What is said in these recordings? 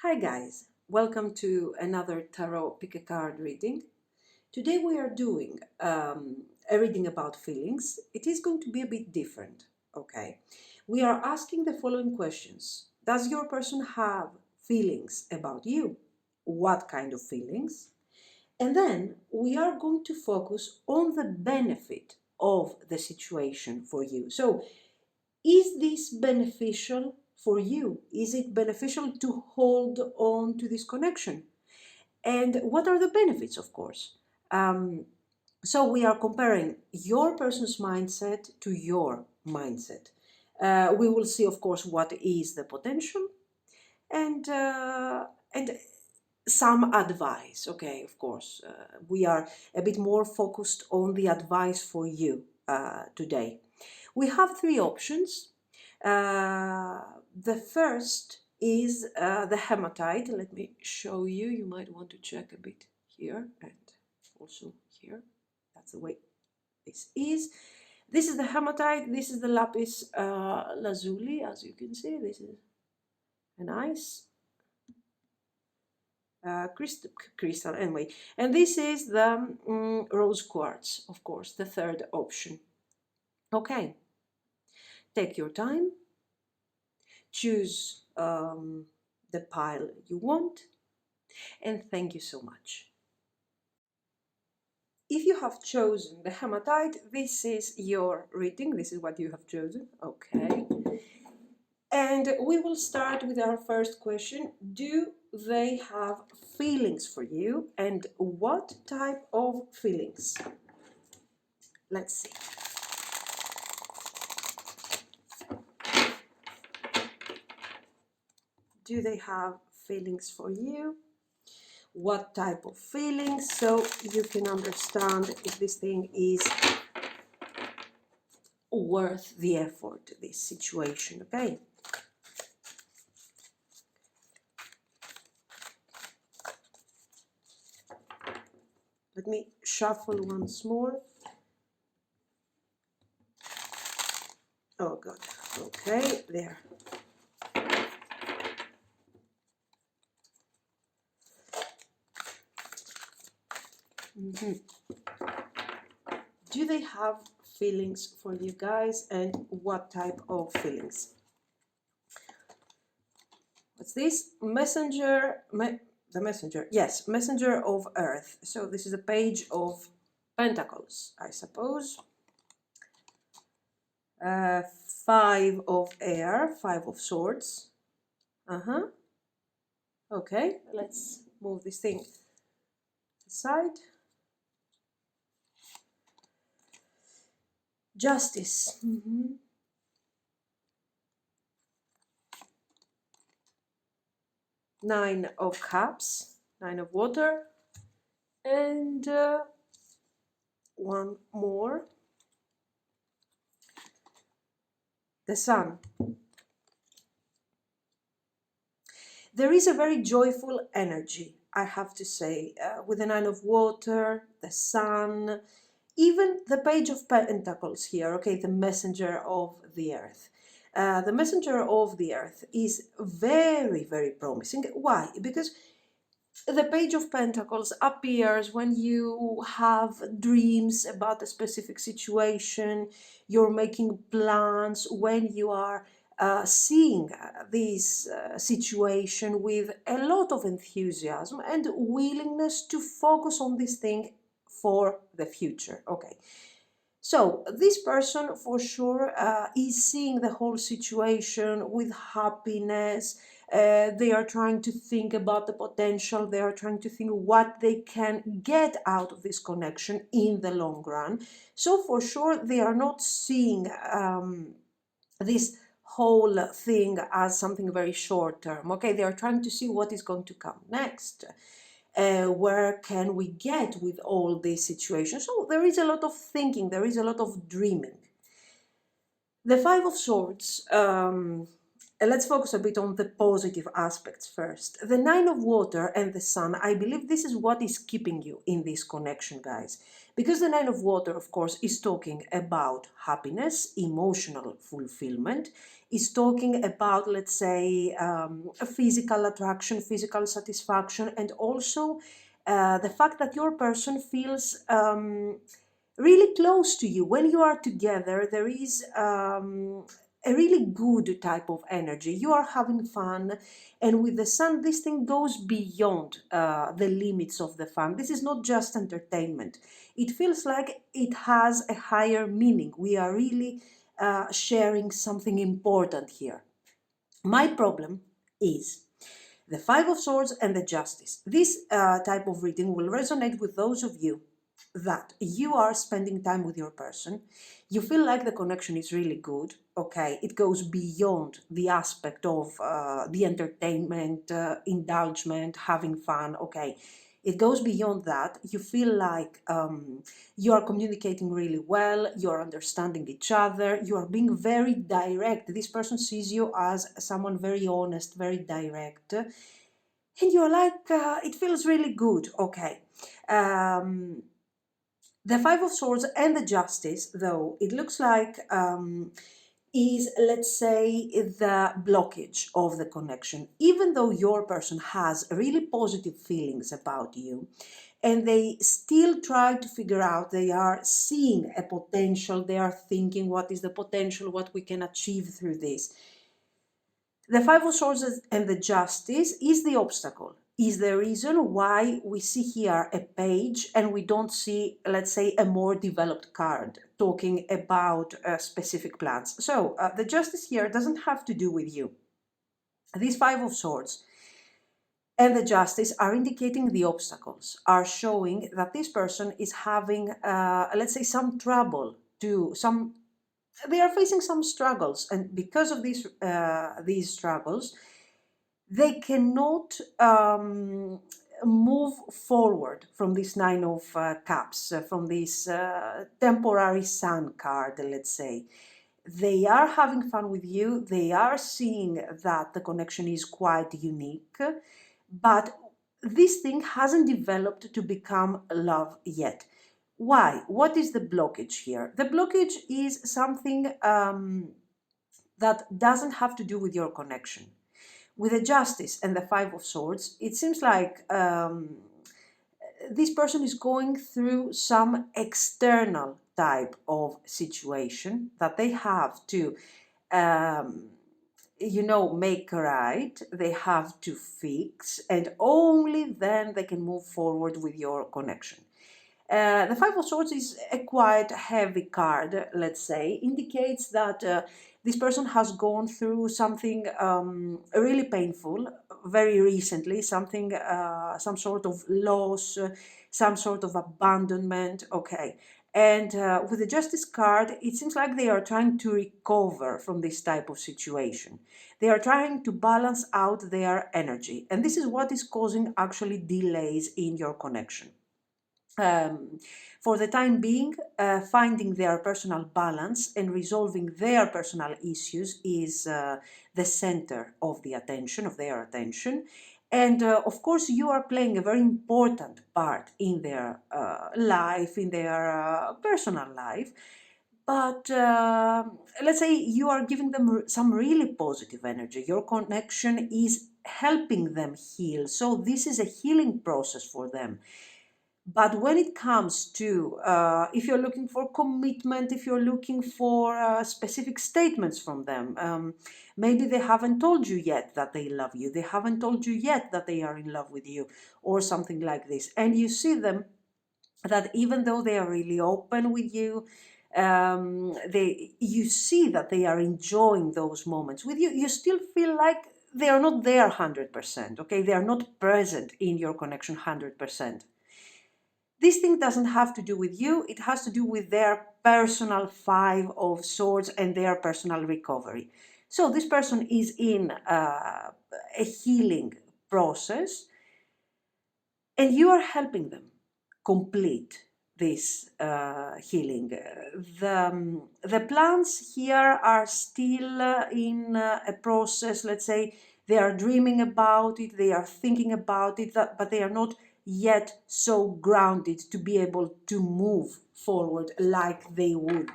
Hi guys, welcome to another Tarot Pick a Card reading. Today we are doing a reading about feelings. It is going to be a bit different, okay? We are asking the following questions. Does your person have feelings about you? What kind of feelings? And then we are going to focus on the benefit of the situation for you. So, is this beneficial for you? Is it beneficial to hold on to this connection? And what are the benefits, of course? So we are comparing your person's mindset to your mindset. We will see, of course, what is the potential and some advice. Okay, of course, we are a bit more focused on the advice for you today. We have three options. The first is the hematite. Let me show you. You might want to check a bit here and also here. That's the way this is. This is the hematite. This is the lapis lazuli. As you can see, this is a nice crystal anyway. And this is the rose quartz, of course, the third option. Okay. Take your time, choose the pile you want, and thank you so much. If you have chosen the hematite, this is your reading, this is what you have chosen, okay. And we will start with our first question. Do they have feelings for you, and what type of feelings? Let's see. Do they have feelings for you? What type of feelings? So you can understand if this thing is worth the effort, this situation, okay? Let me shuffle once more. Oh God, okay, there. Do they have feelings for you guys, and what type of feelings? What's this? Messenger, the messenger, yes, messenger of earth. So this is a page of pentacles, I suppose. Five of air, five of swords. Okay, let's move this thing aside. Justice. Nine of cups, nine of water, and one more. The sun. There is a very joyful energy, I have to say, with the nine of water, the sun, even the page of pentacles here, okay, the messenger of the earth. The messenger of the earth is very, very promising. Why? Because the page of pentacles appears when you have dreams about a specific situation, you're making plans, when you are seeing this situation with a lot of enthusiasm and willingness to focus on this thing for the future. Okay. So this person for sure is seeing the whole situation with happiness. They are trying to think about the potential. They are trying to think what they can get out of this connection in the long run. So for sure they are not seeing this whole thing as something very short term. Okay, they are trying to see what is going to come next. Where can we get with all these situations? So there is a lot of thinking, there is a lot of dreaming. The Five of Swords, let's focus a bit on the positive aspects first. The Nine of Water and the Sun, I believe this is what is keeping you in this connection, guys. Because the Nine of Water, of course, is talking about happiness, emotional fulfillment, is talking about, let's say, a physical attraction, physical satisfaction, and also the fact that your person feels really close to you. When you are together, there is a really good type of energy. You are having fun, and with the sun, this thing goes beyond the limits of the fun. This is not just entertainment. It feels like it has a higher meaning. We are really sharing something important here. My problem is the Five of Swords and the Justice. This type of reading will resonate with those of you that you are spending time with your person. You feel like the connection is really good, okay? It goes beyond the aspect of the entertainment, indulgement, having fun, okay? It goes beyond that. You feel like you are communicating really well, you are understanding each other, you are being very direct. This person sees you as someone very honest, very direct. And you're like, it feels really good, okay. The Five of Swords and the Justice, though, it looks like is, let's say, the blockage of the connection. Even though your person has really positive feelings about you, and they still try to figure out, they are seeing a potential, they are thinking what is the potential, what we can achieve through this. The Five of Swords and the Justice is the obstacle, is the reason why we see here a page and we don't see, let's say, a more developed card talking about specific plans. So the Justice here doesn't have to do with you. These Five of Swords and the Justice are indicating the obstacles, are showing that this person is having, let's say, some trouble they are facing some struggles, and because of these struggles, they cannot move forward from this Nine of Cups, from this temporary sun card, let's say. They are having fun with you, they are seeing that the connection is quite unique, but this thing hasn't developed to become love yet. Why? What is the blockage here? The blockage is something that doesn't have to do with your connection. With the Justice and the Five of Swords, it seems like this person is going through some external type of situation that they have to, make right, they have to fix, and only then they can move forward with your connection. The Five of Swords is a quite heavy card, let's say, indicates that this person has gone through something really painful very recently, something, some sort of loss, some sort of abandonment, okay. And with the Justice card, it seems like they are trying to recover from this type of situation. They are trying to balance out their energy, and this is what is causing actually delays in your connection. For the time being, finding their personal balance and resolving their personal issues is the center of the attention, of their attention. And of course, you are playing a very important part in their life, in their personal life. But let's say you are giving them some really positive energy. Your connection is helping them heal. So this is a healing process for them. But when it comes to, if you're looking for commitment, if you're looking for specific statements from them, maybe they haven't told you yet that they love you, they haven't told you yet that they are in love with you, or something like this. And you see them that even though they are really open with you, you see that they are enjoying those moments with you, you still feel like they are not there 100%, okay? They are not present in your connection 100%. This thing doesn't have to do with you, it has to do with their personal Five of Swords and their personal recovery. So this person is in a healing process, and you are helping them complete this healing. The plans here are still in a process, let's say, they are dreaming about it, they are thinking about it, but they are not yet so grounded to be able to move forward like they would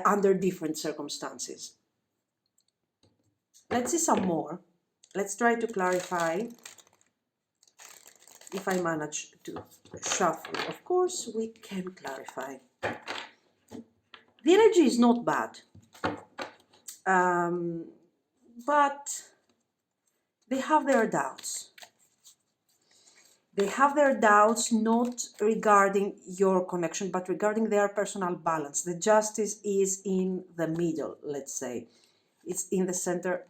under different circumstances. Let's see some more. Let's try to clarify if I manage to shuffle. Of course, we can clarify. The energy is not bad, but they have their doubts. They have their doubts not regarding your connection, but regarding their personal balance. The justice is in the middle, let's say. It's in the center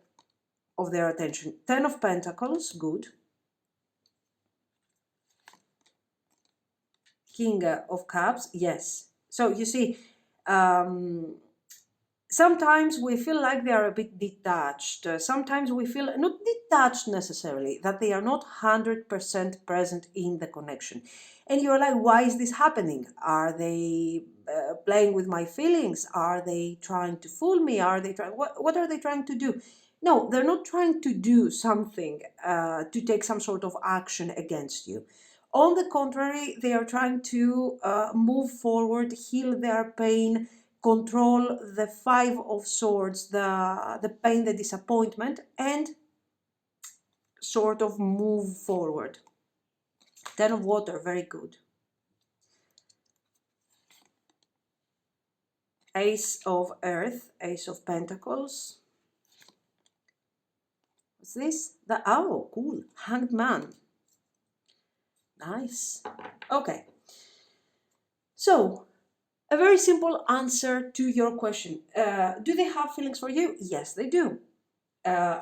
of their attention. 10 of Pentacles, good. King of Cups, yes. So you see, sometimes we feel like they are a bit detached. Sometimes we feel not detached necessarily, that they are not 100% present in the connection. And you're like, why is this happening? Are they playing with my feelings? Are they trying to fool me? Are they trying? What are they trying to do? No, they're not trying to do something to take some sort of action against you. On the contrary, they are trying to move forward, heal their pain, control the Five of Swords, the pain, the disappointment, and sort of move forward. 10 of Water, very good. Ace of Earth, Ace of Pentacles. What's this? Oh, cool. Hanged Man. Nice. Okay. So, a very simple answer to your question. Do they have feelings for you? Yes, they do.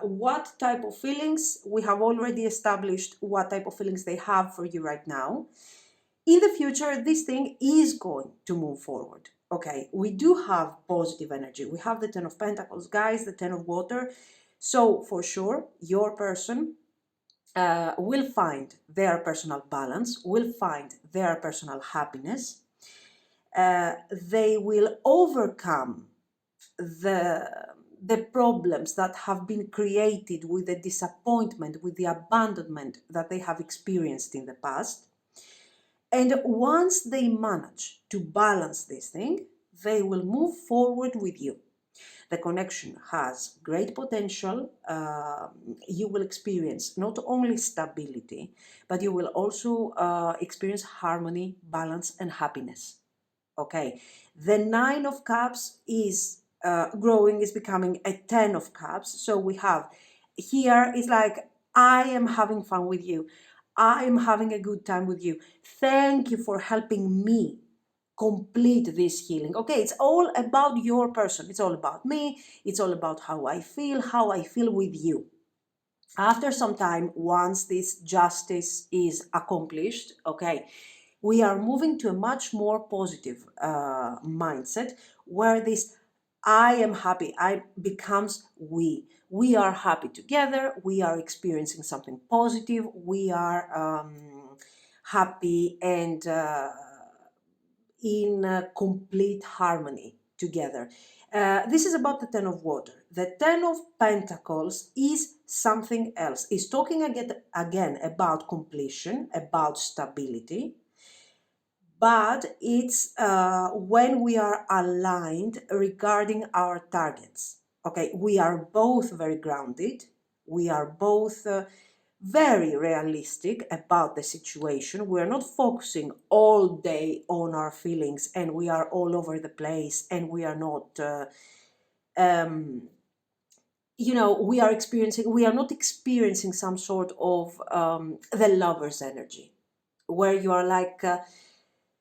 What type of feelings? We have already established what type of feelings they have for you right now. In the future, this thing is going to move forward. Okay, we do have positive energy. We have the 10 of Pentacles, guys, the 10 of Water. So for sure, your person will find their personal balance, will find their personal happiness. They will overcome the problems that have been created with the disappointment, with the abandonment that they have experienced in the past. And once they manage to balance this thing, they will move forward with you. The connection has great potential. You will experience not only stability, but you will also experience harmony, balance, and happiness. Okay, the 9 of Cups is growing, is becoming a 10 of Cups. So we have here, it's like, I am having fun with you. I am having a good time with you. Thank you for helping me complete this healing. Okay, it's all about your person. It's all about me. It's all about how I feel with you. After some time, once this justice is accomplished, okay, we are moving to a much more positive mindset where this I am happy, I becomes we. We are happy together, we are experiencing something positive, we are happy and in complete harmony together. This is about the 10 of Water. The 10 of Pentacles is something else. It's talking again about completion, about stability, but it's when we are aligned regarding our targets. Okay, we are both very grounded. We are both very realistic about the situation. We're not focusing all day on our feelings and we are all over the place and we are not, we are not experiencing some sort of the lover's energy where you are like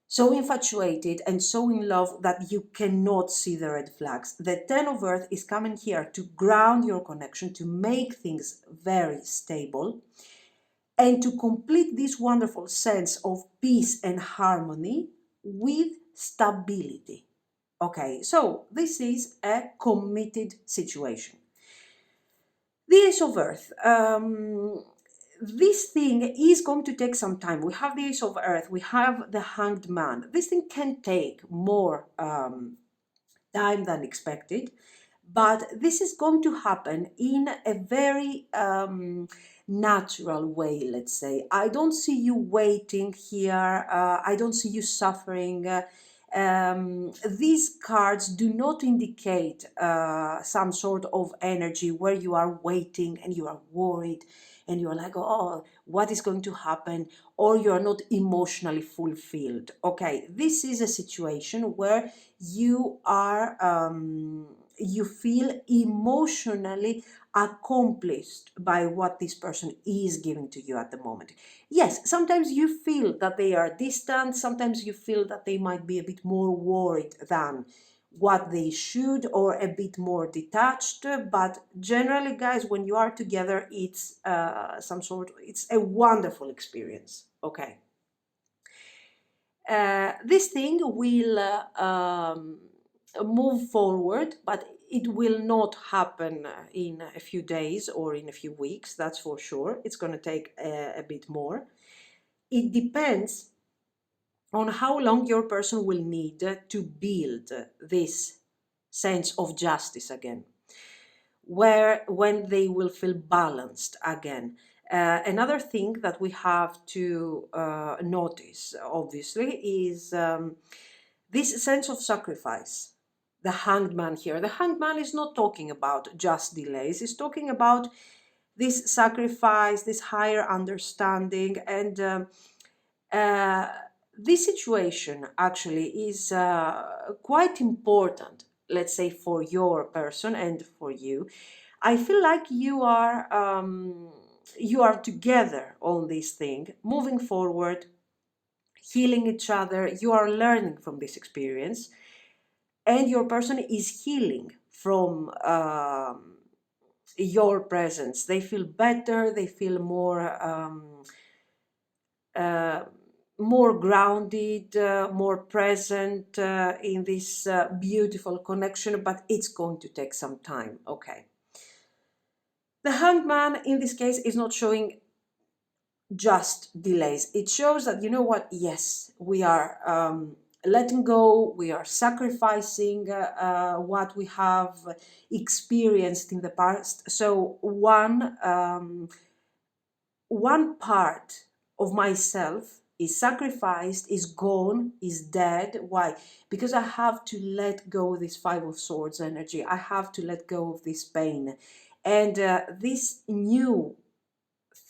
so infatuated and so in love that you cannot see the red flags. The 10 of Earth is coming here to ground your connection, to make things very stable, and to complete this wonderful sense of peace and harmony with stability. Okay, so this is a committed situation. The Ace of Earth. This thing is going to take some time. We have the Ace of Earth, we have the Hanged Man. This thing can take more time than expected, but this is going to happen in a very natural way, let's say. I don't see you waiting here. I don't see you suffering. These cards do not indicate some sort of energy where you are waiting and you are worried and you are like, oh, what is going to happen? Or you are not emotionally fulfilled. Okay, this is a situation where you are, you feel emotionally accomplished by what this person is giving to you at the moment. Yes, sometimes you feel that they are distant, sometimes you feel that they might be a bit more worried than what they should, or a bit more detached, but generally, guys, when you are together, it's it's a wonderful experience. Okay, this thing will move forward, but it will not happen in a few days or in a few weeks, that's for sure. It's going to take a bit more. It depends on how long your person will need to build this sense of justice again, when they will feel balanced again. Another thing that we have to notice, obviously, is this sense of sacrifice. The hanged man here. The hanged man is not talking about just delays, he's talking about this sacrifice, this higher understanding, and uh, this situation actually is quite important, let's say, for your person and for you. I feel like you are together on this thing, moving forward, healing each other. You are learning from this experience, and your person is healing from your presence. They feel better. They feel uh, more grounded, more present in this beautiful connection. But it's going to take some time. Okay. The hanged man in this case is not showing just delays. It shows that, you know what, yes, we are letting go, we are sacrificing what we have experienced in the past. So one part of myself is sacrificed, is gone, is dead. Why? Because I have to let go of this Five of Swords energy. I have to let go of this pain. And this new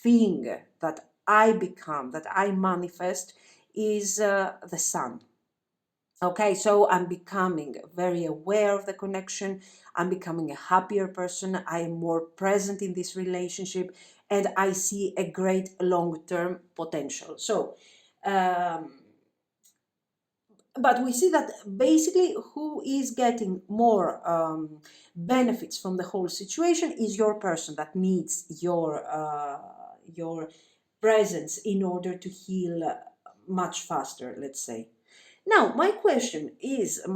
thing that I become, that I manifest, is the sun. Okay, so I'm becoming very aware of the connection. I'm becoming a happier person. I'm more present in this relationship, and I see a great long-term potential. So, but we see that basically who is getting more benefits from the whole situation is your person that needs your presence in order to heal much faster, let's say. Now, my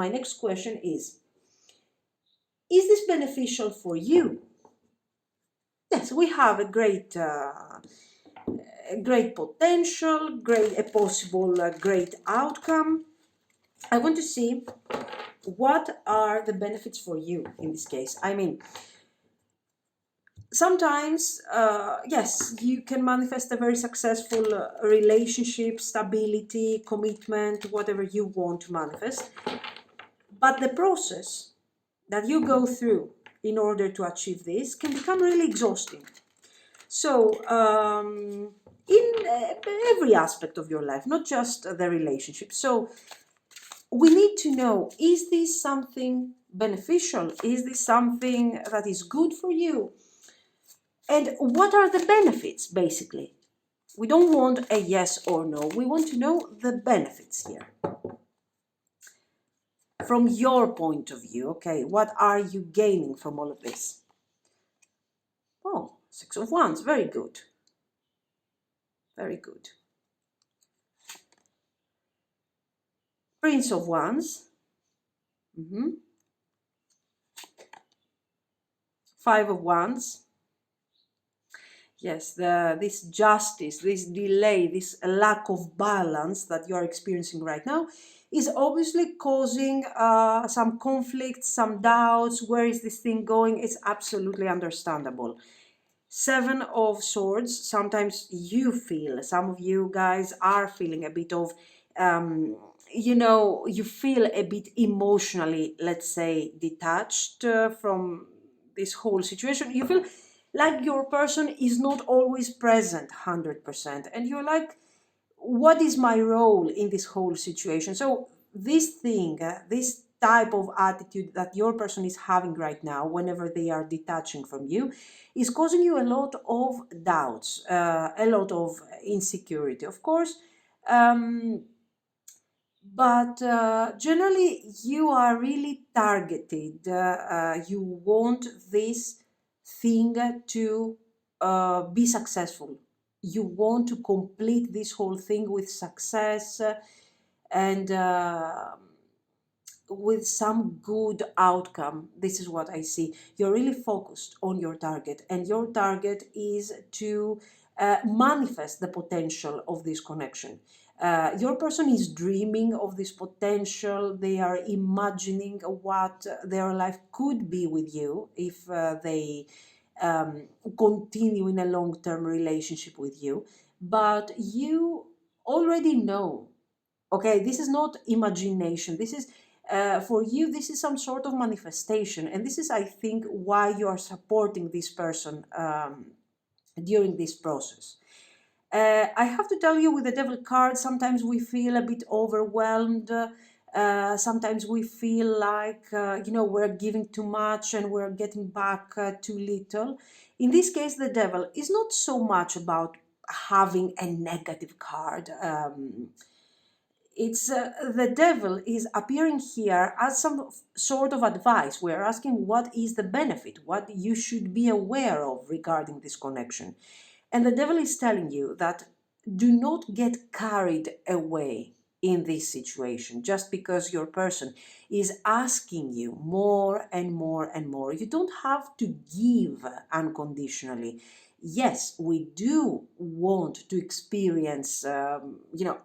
next question is this beneficial for you? Yes, we have a great potential, a possible great outcome. I want to see what are the benefits for you in this case. I mean, sometimes, yes, you can manifest a very successful relationship, stability, commitment, whatever you want to manifest. But the process that you go through in order to achieve this can become really exhausting. So, in every aspect of your life, not just the relationship. So, we need to know, is this something beneficial? Is this something that is good for you? And what are the benefits, basically? We don't want a yes or no. We want to know the benefits here. From your point of view, okay, what are you gaining from all of this? Oh, Six of Wands, very good. Very good. Prince of Wands. Five of Wands. Yes, this justice, this delay, this lack of balance that you are experiencing right now is obviously causing some conflicts, some doubts. Where is this thing going? It's absolutely understandable. Seven of Swords, sometimes you feel, some of you guys are feeling a bit of, you feel a bit emotionally, let's say, detached from this whole situation. You feel like your person is not always present 100%. And you're like, what is my role in this whole situation? So this thing, this type of attitude that your person is having right now whenever they are detaching from you is causing you a lot of doubts, a lot of insecurity, of course. um, but generally you are really targeted. You want this thing to be successful. You want to complete this whole thing with success, and with some good outcome. This is what I see. You're really focused on your target, and your target is to manifest the potential of this connection. Your person is dreaming of this potential. They are imagining what their life could be with you if they continue in a long-term relationship with you. But you already know. Okay, this is not imagination. This is for you, this is some sort of manifestation. And this is, I think, why you are supporting this person during this process. I have to tell you, with the Devil card, sometimes we feel a bit overwhelmed. Sometimes we feel like, we're giving too much and we're getting back too little. In this case, the Devil is not so much about having a negative card. It's The devil is appearing here as some sort of advice. We're asking what is the benefit, what you should be aware of regarding this connection. And the devil is telling you that do not get carried away in this situation just because your person is asking you more and more and more. You don't have to give unconditionally. Yes, we do want to experience,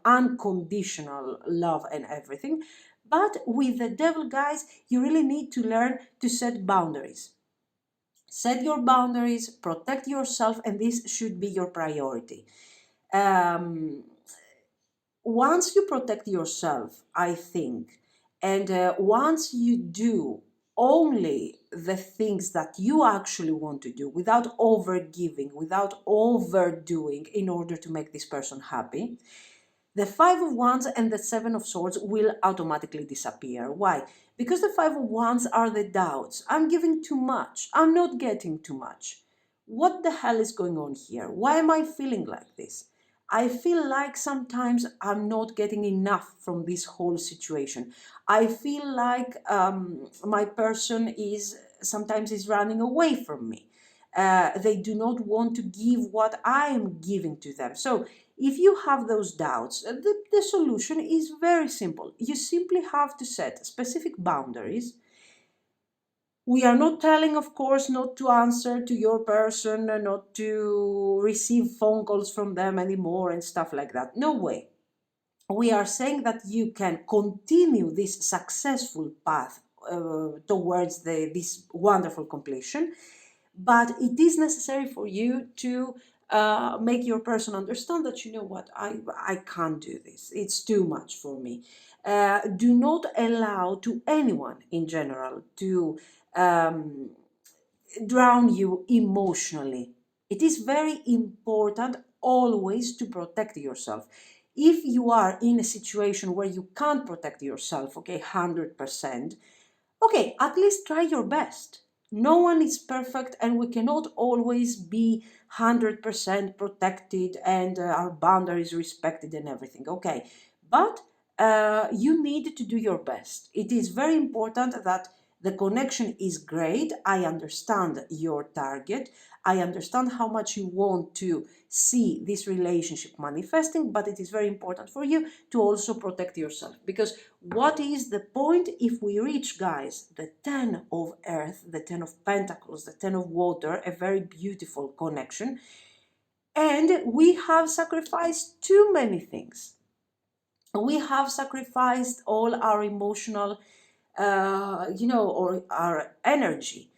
unconditional love and everything. But with the devil, guys, you really need to learn to set boundaries. Set your boundaries, protect yourself, and this should be your priority. Um, Once you protect yourself, I think, and once you do only the things that you actually want to do without overgiving, without overdoing in order to make this person happy, the Five of Wands and the Seven of Swords will automatically disappear. Why? Because the Five of Wands are the doubts. I'm giving too much. I'm not getting too much. What the hell is going on here? Why am I feeling like this? I feel like sometimes I'm not getting enough from this whole situation. I feel like my person is sometimes is running away from me. They do not want to give what I am giving to them. So if you have those doubts, the solution is very simple. You simply have to set specific boundaries. We are not telling, of course, not to answer to your person, not to receive phone calls from them anymore and stuff like that. No way. We are saying that you can continue this successful path towards this wonderful completion, but it is necessary for you to make your person understand that, you know what, I can't do this. It's too much for me. Do not allow to anyone in general to um, drown you emotionally. It is very important always to protect yourself. If you are in a situation where you can't protect yourself, okay, 100%, okay, at least try your best. No one is perfect, and we cannot always be 100% protected and our boundaries respected and everything, okay? But you need to do your best. It is very important that the connection is great. I understand your target. I understand how much you want to see this relationship manifesting, but it is very important for you to also protect yourself. Because what is the point if we reach, guys, the 10 of Earth, the 10 of Pentacles, the 10 of Water, a very beautiful connection, and we have sacrificed too many things. We have sacrificed all our emotional, or our energy.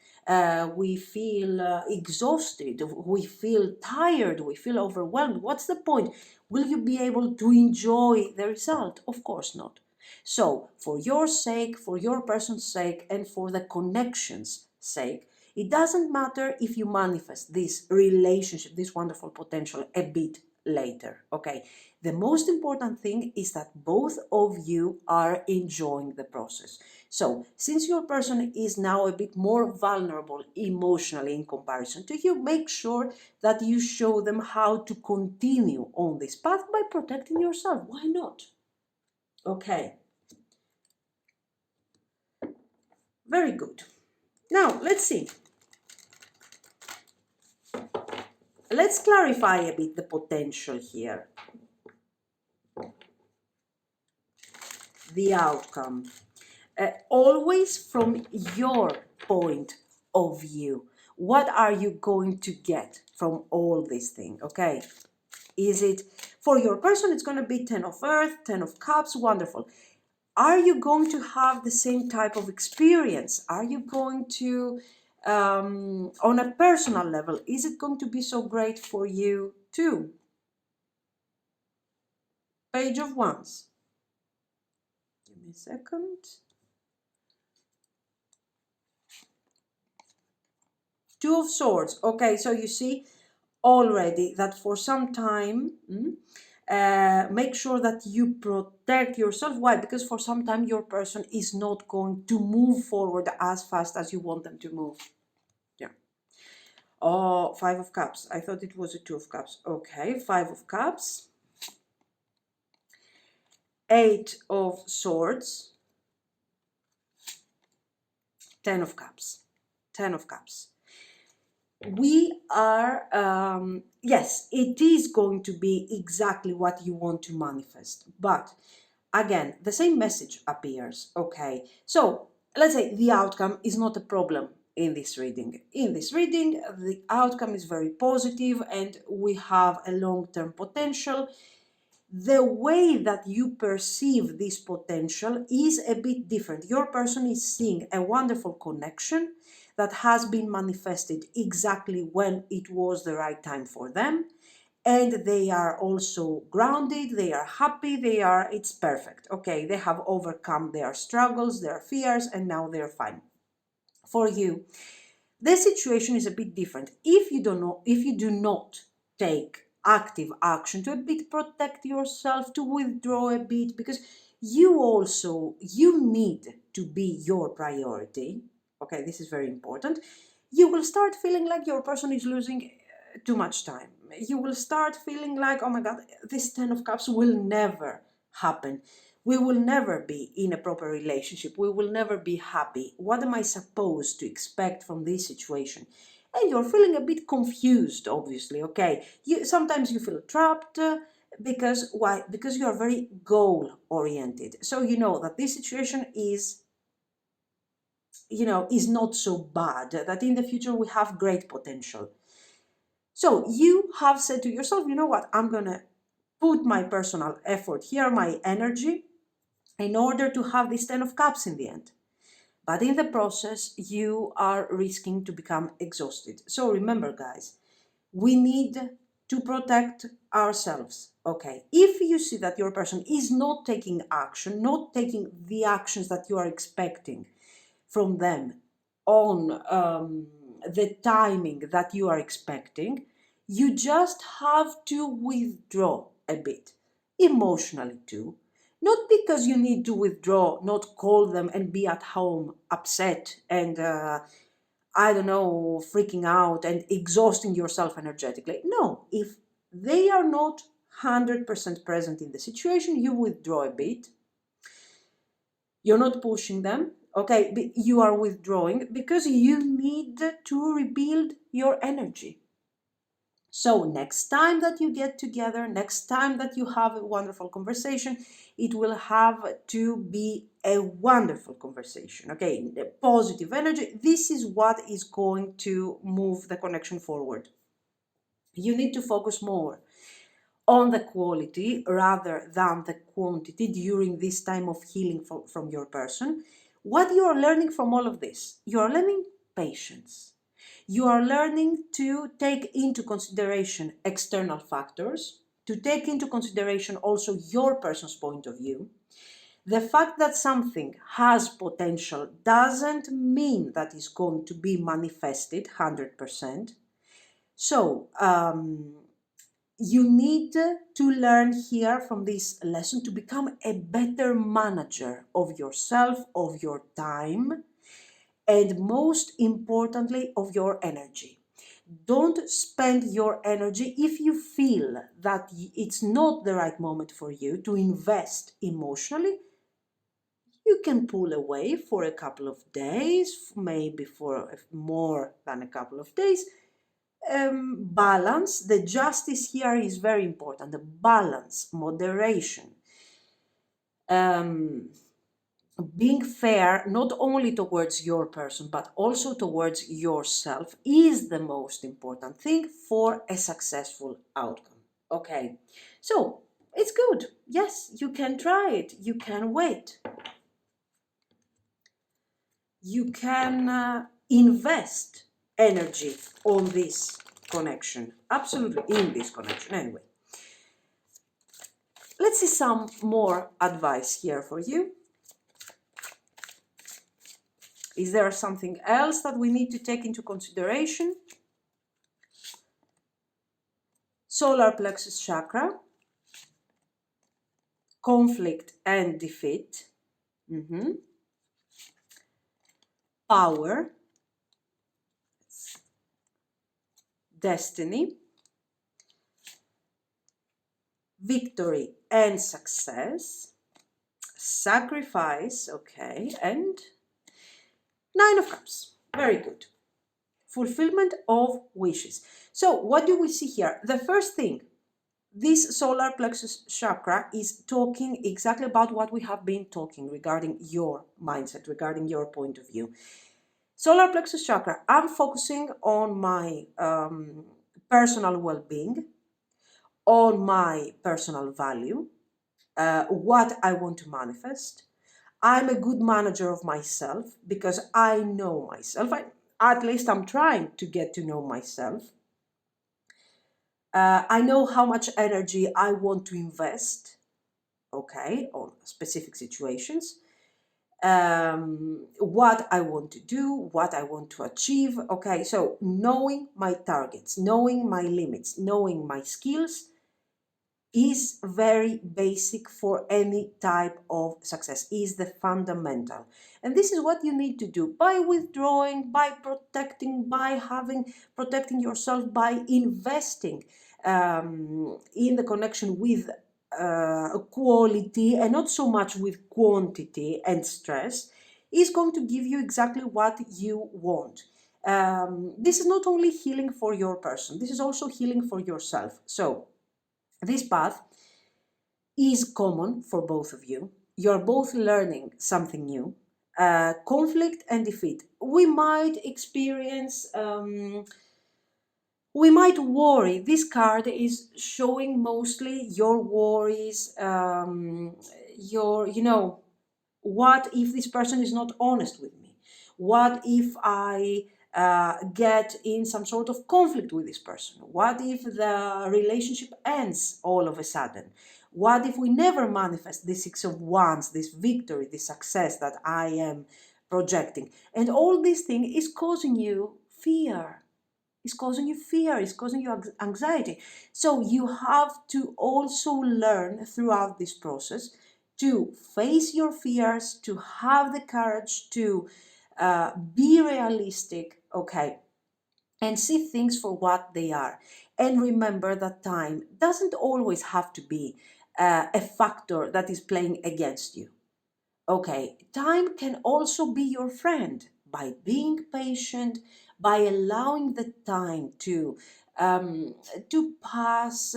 we feel exhausted, we feel tired, we feel overwhelmed. What's the point? Will you be able to enjoy the result? Of course not. So, for your sake, for your person's sake, and for the connection's sake, it doesn't matter if you manifest this relationship, this wonderful potential a bit later, okay? The most important thing is that both of you are enjoying the process. So, since your person is now a bit more vulnerable emotionally in comparison to you, make sure that you show them how to continue on this path by protecting yourself. Why not? Okay. Very good. Now, let's see. Let's clarify a bit the potential here. The outcome. Always from your point of view. What are you going to get from all this thing, okay? Is it, for your person, it's going to be 10 of Earth, 10 of Cups, wonderful. Are you going to have the same type of experience? Are you going to, on a personal level, is it going to be so great for you too? Page of Wands. Give me a second. Two of Swords. Okay, so you see already that for some time, make sure that you protect yourself. Why? Because for some time your person is not going to move forward as fast as you want them to move. Yeah. Oh, Five of Cups. I thought it was a Two of Cups. Okay, Five of Cups. Eight of Swords. 10 of Cups. 10 of Cups. We are, yes, it is going to be exactly what you want to manifest. But again, the same message appears, okay? So let's say the outcome is not a problem in this reading. In this reading, the outcome is very positive and we have a long-term potential. The way that you perceive this potential is a bit different. Your person is seeing a wonderful connection that has been manifested exactly when it was the right time for them, and they are also grounded, they are happy, it's perfect, okay? They have overcome their struggles, their fears, and now they're fine. For you, the situation is a bit different. If you do not take active action to a bit protect yourself, to withdraw a bit, because you need to be your priority. Okay, this is very important. You will start feeling like your person is losing too much time. You will start feeling like, oh my God, this 10 of Cups will never happen. We will never be in a proper relationship. We will never be happy. What am I supposed to expect from this situation? And you're feeling a bit confused, obviously, okay? Sometimes you feel trapped. Because why? Because you are very goal-oriented. So you know that this situation is not so bad, that in the future we have great potential. So you have said to yourself, you know what, I'm going to put my personal effort here, my energy, in order to have this 10 of Cups in the end. But in the process, you are risking to become exhausted. So remember, guys, we need to protect ourselves, okay? If you see that your person is not taking action, not taking the actions that you are expecting from them on the timing that you are expecting, you just have to withdraw a bit, emotionally too. Not because you need to withdraw, not call them and be at home upset and, I don't know, freaking out and exhausting yourself energetically. No, if they are not 100% present in the situation, you withdraw a bit. You're not pushing them, okay? You are withdrawing because you need to rebuild your energy. So next time that you get together, next time that you have a wonderful conversation, it will have to be a wonderful conversation, okay? The positive energy. This is what is going to move the connection forward. You need to focus more on the quality rather than the quantity during this time of healing from your person. What you are learning from all of this? You are learning patience. You are learning to take into consideration external factors, to take into consideration also your person's point of view. The fact that something has potential doesn't mean that it's going to be manifested 100%. So, you need to learn here from this lesson to become a better manager of yourself, of your time, and most importantly, of your energy. Don't spend your energy if you feel that it's not the right moment for you to invest emotionally. You can pull away for a couple of days, maybe for more than a couple of days. Balance, the justice here is very important. The balance, moderation, being fair not only towards your person but also towards yourself is the most important thing for a successful outcome. Okay, so it's good. Yes, you can try it. You can wait. You can invest energy on this connection. Absolutely, in this connection. Anyway, let's see some more advice here for you. Is there something else that we need to take into consideration? Solar plexus chakra, conflict and defeat, power, destiny, victory and success, sacrifice, okay, and Nine of Cups. Very good. Fulfillment of wishes. So what do we see here? The first thing, this solar plexus chakra is talking exactly about what we have been talking regarding your mindset, regarding your point of view. Solar plexus chakra, I'm focusing on my personal well-being, on my personal value, what I want to manifest. I'm a good manager of myself because I know myself. At least I'm trying to get to know myself. I know how much energy I want to invest, okay, on specific situations. What I want to do, what I want to achieve. Okay, so knowing my targets, knowing my limits, knowing my skills is very basic for any type of success, is the fundamental. And this is what you need to do by withdrawing, by protecting, protecting yourself, by investing in the connection with quality and not so much with quantity and stress, is going to give you exactly what you want. This is not only healing for your person, this is also healing for yourself. So this path is common for both of you. You're both learning something new. Conflict and defeat. We might experience, we might worry. This card is showing mostly your worries, what if this person is not honest with me? What if I get in some sort of conflict with this person? What if the relationship ends all of a sudden? What if we never manifest the Six of Wands, this victory, this success that I am projecting? And all this thing is causing you fear. It's causing you fear, it's causing you anxiety. So you have to also learn throughout this process to face your fears, to have the courage to be realistic, okay, and see things for what they are. And remember that time doesn't always have to be a factor that is playing against you. Okay, time can also be your friend by being patient, by allowing the time to pass,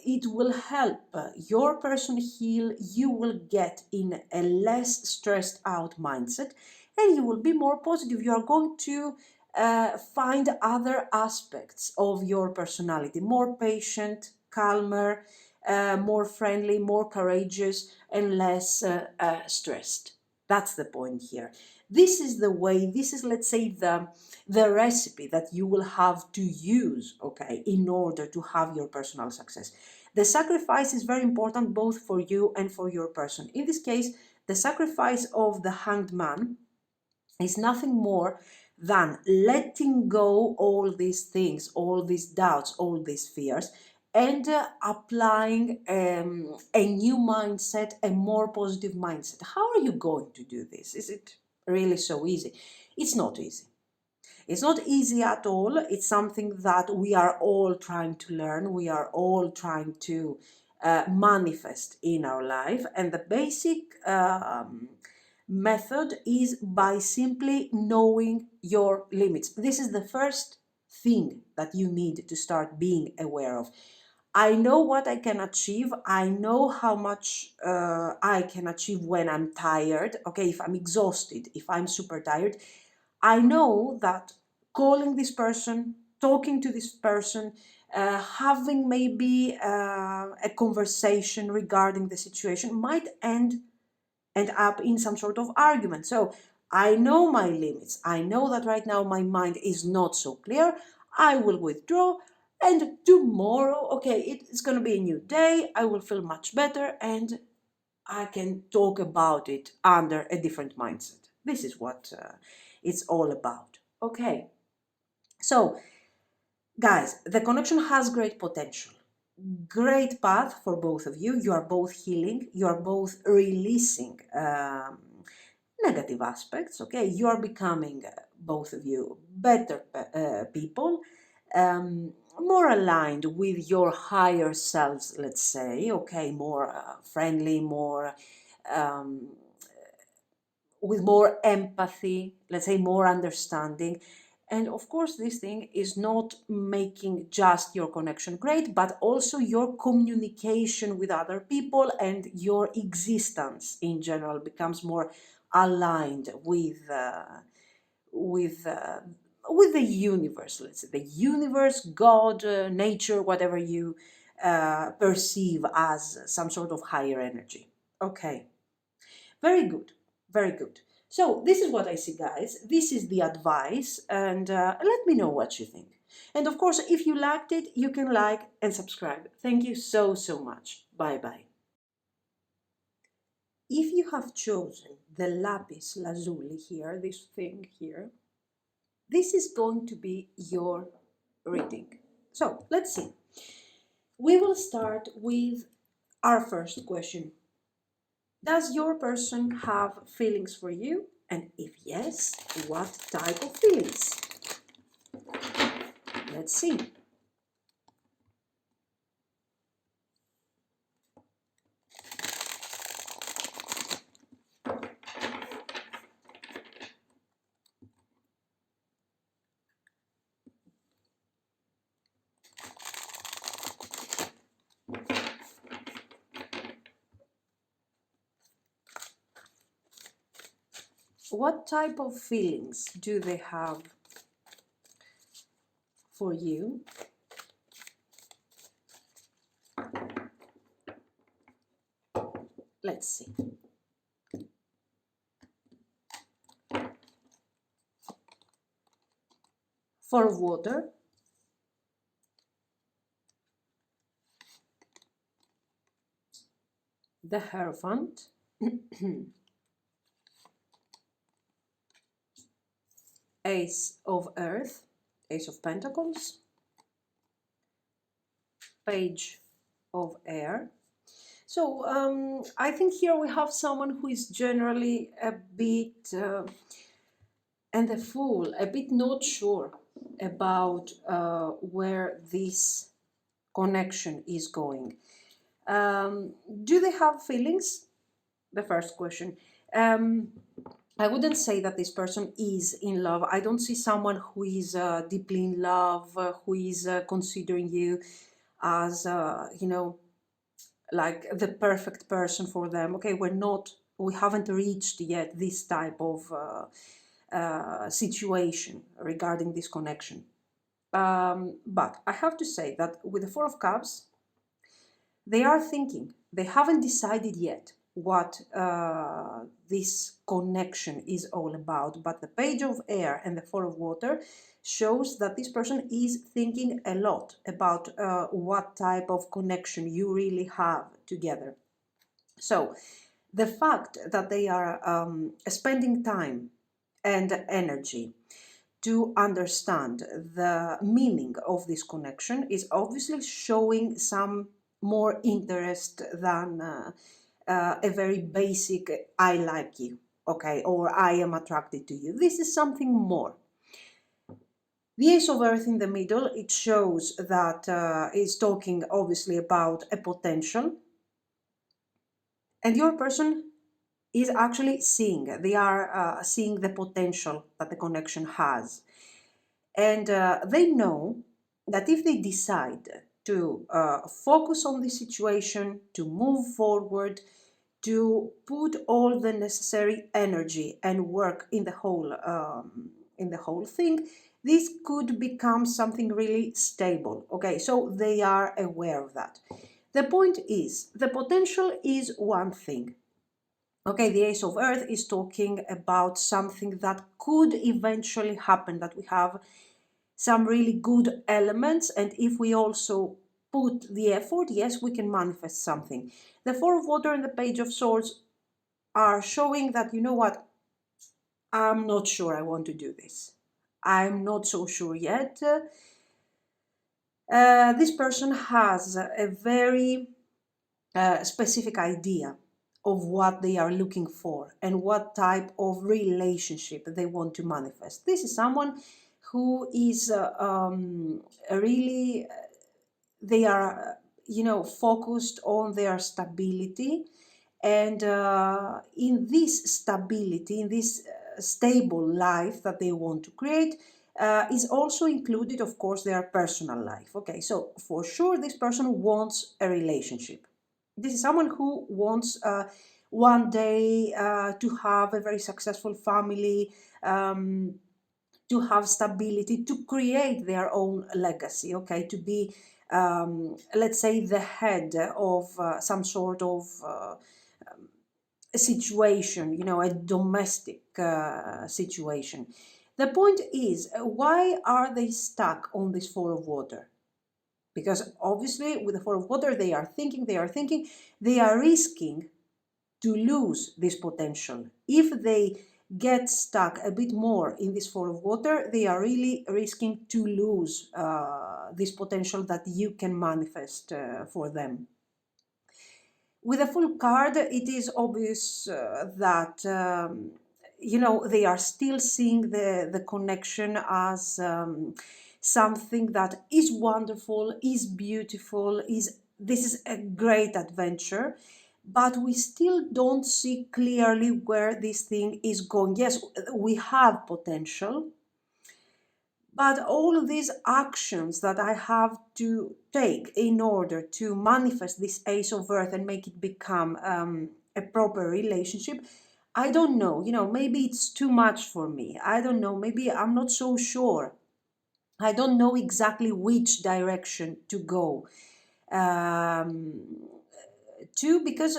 it will help your person heal. You will get in a less stressed out mindset, and you will be more positive. You are going to find other aspects of your personality, more patient, calmer, more friendly, more courageous, and less stressed. That's the point here. This is the way, this is, let's say, the recipe that you will have to use, okay, in order to have your personal success. The sacrifice is very important both for you and for your person. In this case, the sacrifice of the Hanged Man is nothing more than letting go all these things, all these doubts, all these fears, and applying a new mindset, a more positive mindset. How are you going to do this? Is it really so easy? It's not easy. It's not easy at all. It's something that we are all trying to learn. We are all trying to manifest in our life. And the basic method is by simply knowing your limits. This is the first thing that you need to start being aware of. I know what I can achieve. I know how much I can achieve when I'm tired. Okay, if I'm exhausted, if I'm super tired, I know that calling this person, talking to this person, having maybe a conversation regarding the situation might end up in some sort of argument. So I know my limits. I know that right now my mind is not so clear. I will withdraw, and tomorrow, okay, it's going to be a new day. I will feel much better, and I can talk about it under a different mindset. This is what it's all about. Okay, so guys, the connection has great potential. Great path for both of you. You are both healing. You are both releasing negative aspects. Okay, you are becoming, both of you, better people, more aligned with your higher selves, let's say. Okay, more friendly, more with more empathy, let's say more understanding. And of course, this thing is not making just your connection great, but also your communication with other people and your existence in general becomes more aligned with with the universe. Let's say the universe, God, nature, whatever you perceive as some sort of higher energy. Okay, very good, very good. So this is what I see, guys. This is the advice, and let me know what you think. And of course, if you liked it, you can like and subscribe. Thank you so, so much. Bye-bye. If you have chosen the lapis lazuli here, this thing here, this is going to be your reading. So let's see. We will start with our first question. Does your person have feelings for you? And if yes, what type of feelings? Let's see. What type of feelings do they have for you? Let's see. Four of water. The Hierophant. Ace of Earth. Ace of Pentacles. Page of Air. So I think here we have someone who is generally a bit, and the Fool, a bit not sure about where this connection is going. Do they have feelings? The first question. I wouldn't say that this person is in love. I don't see someone who is deeply in love, who is considering you as, like the perfect person for them. Okay, we haven't reached yet this type of situation regarding this connection. But I have to say that with the Four of Cups, they are thinking. They haven't decided yet. what this connection is all about. But the page of air and the four of water shows that this person is thinking a lot about what type of connection you really have together. So the fact that they are spending time and energy to understand the meaning of this connection is obviously showing some more interest than a very basic I like you, okay, or I am attracted to you. This is something more. The Ace of Earth in the middle, it shows that is talking obviously about a potential, and your person is actually seeing, they are seeing the potential that the connection has. And they know that if they decide to focus on the situation, to move forward, to put all the necessary energy and work in the whole thing, this could become something really stable. Okay, so they are aware of that. The point is, the potential is one thing. Okay, the Ace of Earth is talking about something that could eventually happen, that we have some really good elements, and if we also put the effort, yes, we can manifest something. The Four of Water and the Page of Swords are showing that, you know what, I'm not sure I want to do this. I'm not so sure yet. This person has a very specific idea of what they are looking for and what type of relationship they want to manifest. This is someone who is really, they are, focused on their stability. And in this stability, in this stable life that they want to create, is also included, of course, their personal life. Okay, so for sure, this person wants a relationship. This is someone who wants one day to have a very successful family, to have stability, to create their own legacy, okay, to be, let's say, the head of some sort of a situation, a domestic situation. The point is, why are they stuck on this Four of Water? Because obviously with the Four of Water, they are thinking, they are risking to lose this potential. If they get stuck a bit more in this Four of Water, they are really risking to lose this potential that you can manifest for them. With a full card, it is obvious that they are still seeing the connection as something that is wonderful, is beautiful, this is a great adventure, but we still don't see clearly where this thing is going. Yes, we have potential, but all of these actions that I have to take in order to manifest this Ace of Earth and make it become a proper relationship, I don't know, maybe it's too much for me. I don't know, maybe I'm not so sure. I don't know exactly which direction to go because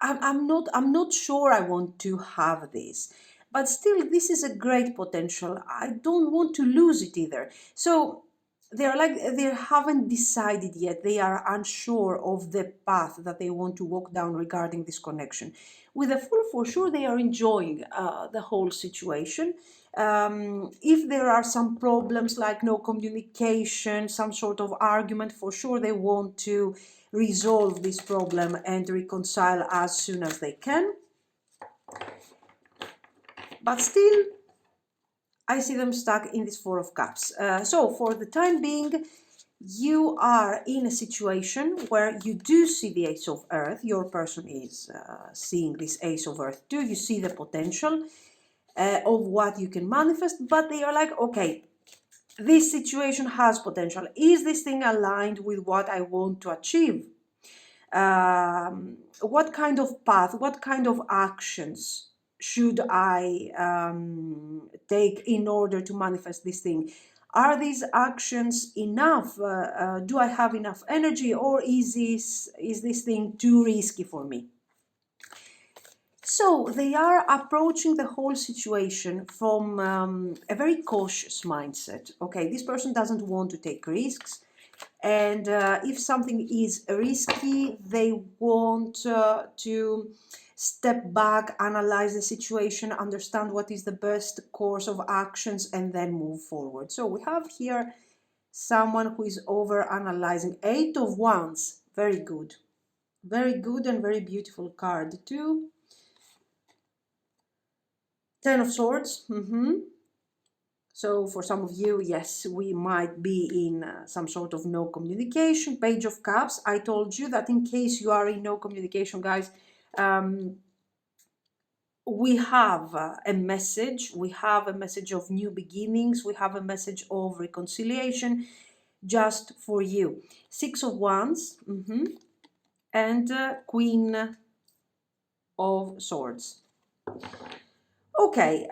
I'm not sure I want to have this. But still, this is a great potential. I don't want to lose it either. So they're like, they haven't decided yet. They are unsure of the path that they want to walk down regarding this connection. With a Fool, for sure, they are enjoying the whole situation. If there are some problems like no communication, some sort of argument, for sure they want to resolve this problem and reconcile as soon as they can. But still, I see them stuck in this Four of Cups. So for the time being, you are in a situation where you do see the Ace of Earth. Your person is seeing this Ace of Earth too. You see the potential of what you can manifest, but they are like, okay, this situation has potential. Is this thing aligned with what I want to achieve? What kind of path, what kind of actions should I take in order to manifest this thing? Are these actions enough? Do I have enough energy, or is this thing too risky for me? So they are approaching the whole situation from a very cautious mindset. Okay, this person doesn't want to take risks, and if something is risky, they want to step back, analyze the situation, understand what is the best course of actions, and then move forward. So we have here someone who is over analyzing. 8 of Wands, very good. Very good and very beautiful card too. 10 of Swords. So for some of you, yes, we might be in some sort of no communication. Page of Cups. I told you that in case you are in no communication, guys, we have a message. We have a message of new beginnings. We have a message of reconciliation just for you. 6 of Wands. And Queen of Swords. Okay.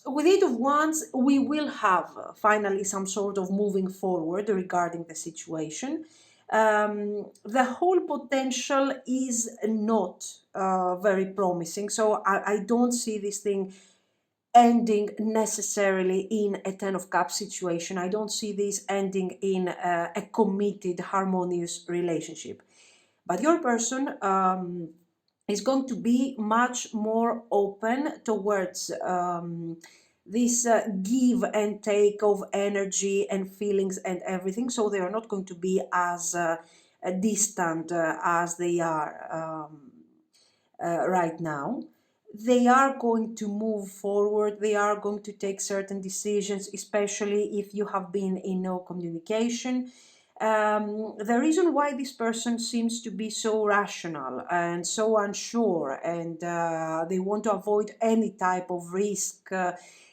With 8 of Wands, we will have finally some sort of moving forward regarding the situation. The whole potential is not very promising, so I don't see this thing ending necessarily in a 10 of Cups situation. I don't see this ending in a committed, harmonious relationship. But your person is going to be much more open towards this give and take of energy and feelings and everything. So they are not going to be as distant as they are right now. They are going to move forward. They are going to take certain decisions, especially if you have been in no communication. The reason why this person seems to be so rational and so unsure, and they want to avoid any type of risk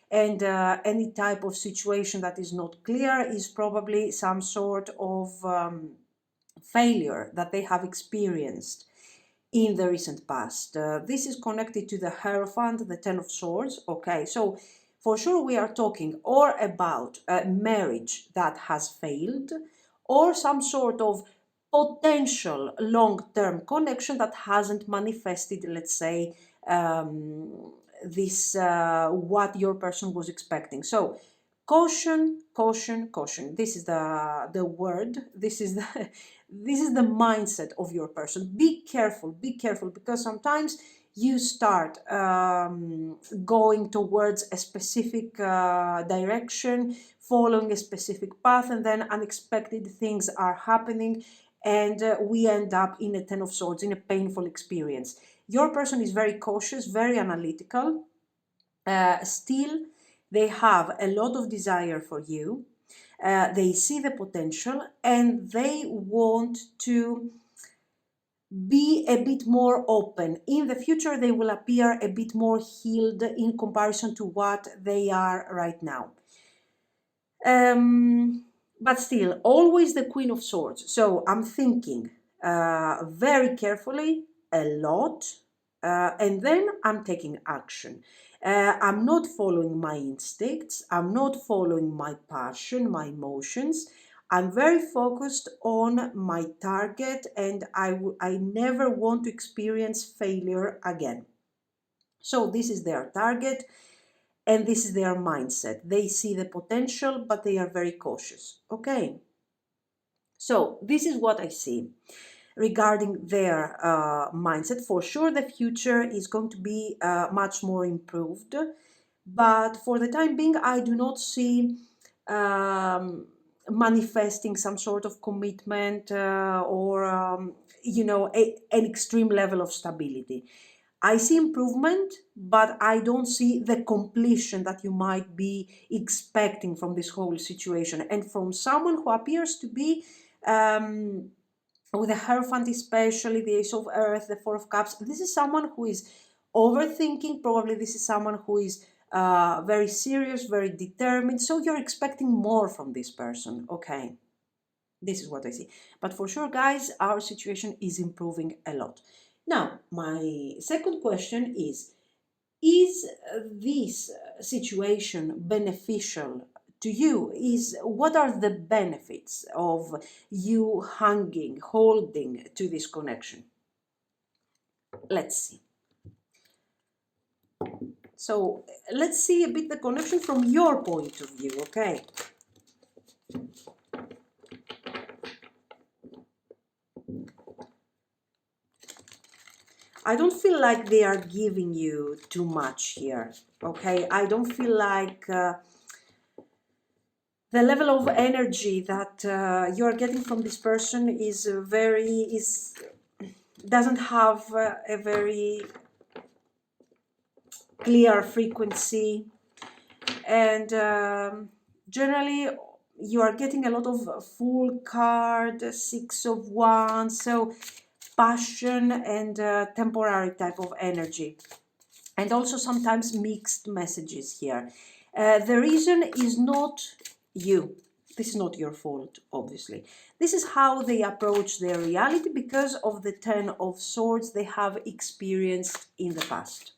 and any type of situation that is not clear, is probably some sort of failure that they have experienced in the recent past. This is connected to the Hierophant, the 10 of Swords. Okay, so for sure we are talking or about a marriage that has failed, or some sort of potential long-term connection that hasn't manifested, let's say, this what your person was expecting. So caution, caution, caution. This is the word. This is the this is the mindset of your person. Be careful, because sometimes you start going towards a specific direction, following a specific path, and then unexpected things are happening, and we end up in a 10 of Swords, in a painful experience. Your person is very cautious, very analytical. Still, they have a lot of desire for you. They see the potential, and they want to be a bit more open. In the future, they will appear a bit more healed in comparison to what they are right now. But still, always the Queen of Swords. So I'm thinking very carefully, a lot, and then I'm taking action. I'm not following my instincts. I'm not following my passion, my emotions. I'm very focused on my target, and I never want to experience failure again. So this is their target, and this is their mindset. They see the potential, but they are very cautious. Okay. So this is what I see regarding their mindset. For sure, the future is going to be much more improved, but for the time being, I do not see manifesting some sort of commitment or an extreme level of stability. I see improvement, but I don't see the completion that you might be expecting from this whole situation, and from someone who appears to be with the Hierophant, especially the Ace of Earth, the 4 of Cups. This is someone who is overthinking. Probably this is someone who is very serious, very determined. So you're expecting more from this person. Okay, this is what I see. But for sure, guys, our situation is improving a lot. Now, my second question is this situation beneficial to you? What are the benefits of you holding to this connection? Let's see. So let's see a bit the connection from your point of view, okay? I don't feel like they are giving you too much here, okay? I don't feel like the level of energy that you are getting from this person is doesn't have a very clear frequency, and generally you are getting a lot of full card, 6 of Wands, so passion and temporary type of energy, and also sometimes mixed messages here. The reason is not you. This is not your fault, obviously. This is how they approach their reality because of the Ten of Swords they have experienced in the past.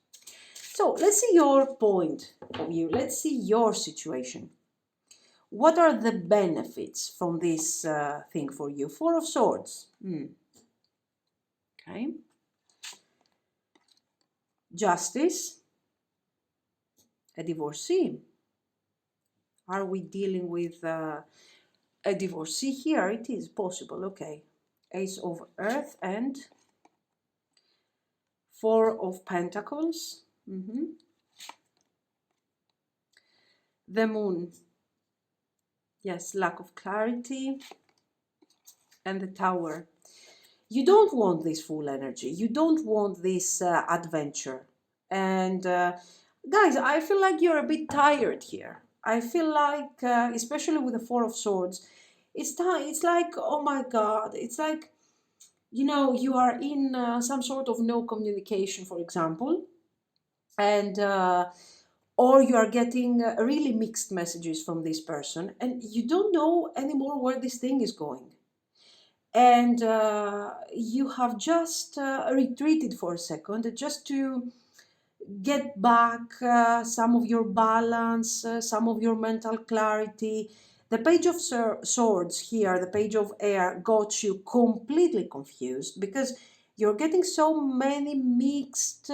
So let's see your point of view. Let's see your situation. What are the benefits from this thing for you? Four of Swords. Okay. Justice. A divorcee. Are we dealing with a divorcee here? It is possible. Okay. Ace of Earth and Four of Pentacles. The Moon. Yes, lack of clarity. And the Tower. You don't want this full energy. You don't want this adventure. And guys, I feel like you're a bit tired here. I feel like, especially with the Four of Swords, it's like, oh my God, it's like, you know, you are in some sort of no communication, for example, and or you are getting really mixed messages from this person, and you don't know anymore where this thing is going. And you have just retreated for a second just to get back some of your balance, some of your mental clarity. The Page of Swords here, the Page of Air, got you completely confused because you're getting so many mixed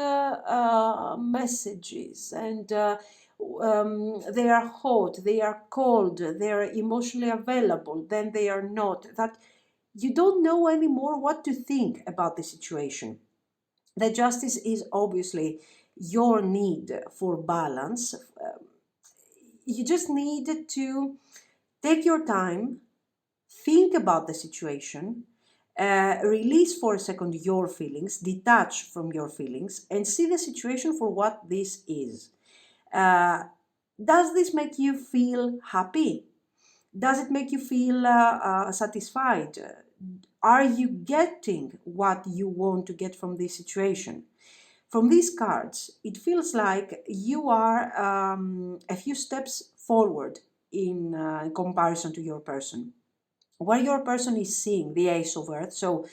messages, and they are hot, they are cold, they are emotionally available, then they are not. That you don't know anymore what to think about the situation. The Justice is obviously your need for balance. You just need to take your time, think about the situation, release for a second your feelings, detach from your feelings, and see the situation for what this is. Does this make you feel happy? Does it make you feel satisfied? Are you getting what you want to get from this situation? From these cards, it feels like you are a few steps forward in comparison to your person. Where your person is seeing the Ace of Earth, so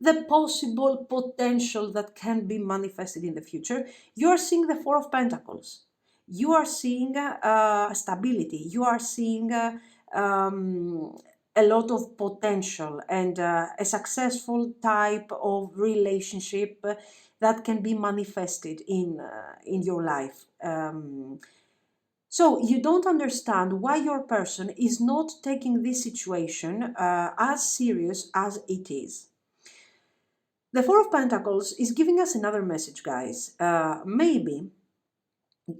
the possible potential that can be manifested in the future, you are seeing the Four of Pentacles. You are seeing stability. You are seeing a lot of potential and a successful type of relationship that can be manifested in your life. So you don't understand why your person is not taking this situation as serious as it is. The Four of Pentacles is giving us another message, guys. Maybe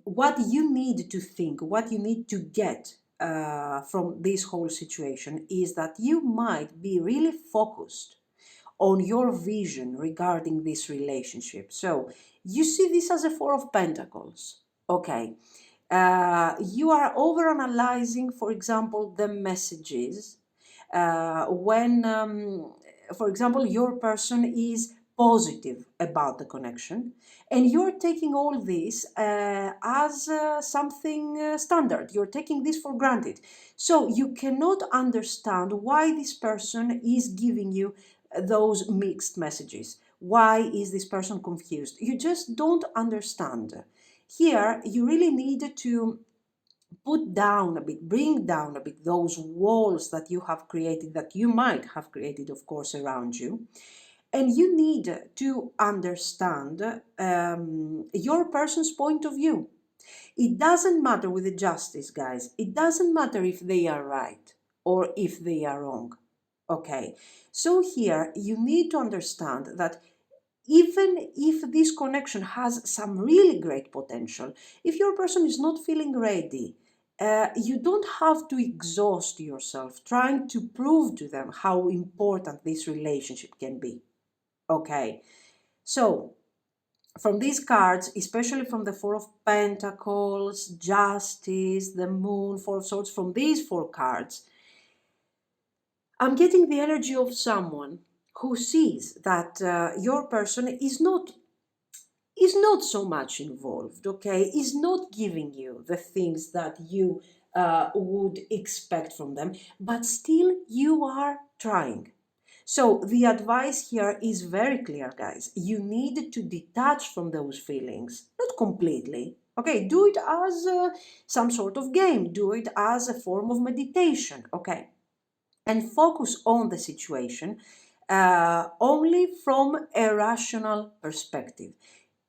what you need to think, what you need to get from this whole situation is that you might be really focused on your vision regarding this relationship. So you see this as a Four of Pentacles. Okay. You are overanalyzing, for example, the messages when, for example, your person is positive about the connection, and you're taking all this as something standard. You're taking this for granted. So you cannot understand why this person is giving you those mixed messages. Why is this person confused? You just don't understand. Here, you really need to put down a bit, bring down a bit those walls that you have created, that you might have created, of course, around you, And you need to understand your person's point of view. It doesn't matter with the justice, guys. It doesn't matter if they are right or if they are wrong. Okay, so here you need to understand that even if this connection has some really great potential, if your person is not feeling ready, you don't have to exhaust yourself trying to prove to them how important this relationship can be. Okay, so from these cards, especially from the Four of Pentacles, Justice, the Moon, Four of Swords, from these four cards, I'm getting the energy of someone who sees that your person is not so much involved, okay, is not giving you the things that you would expect from them, but still you are trying. So the advice here is very clear, guys. You need to detach from those feelings, not completely. Okay, do it as some sort of game, do it as a form of meditation, okay, and focus on the situation only from a rational perspective.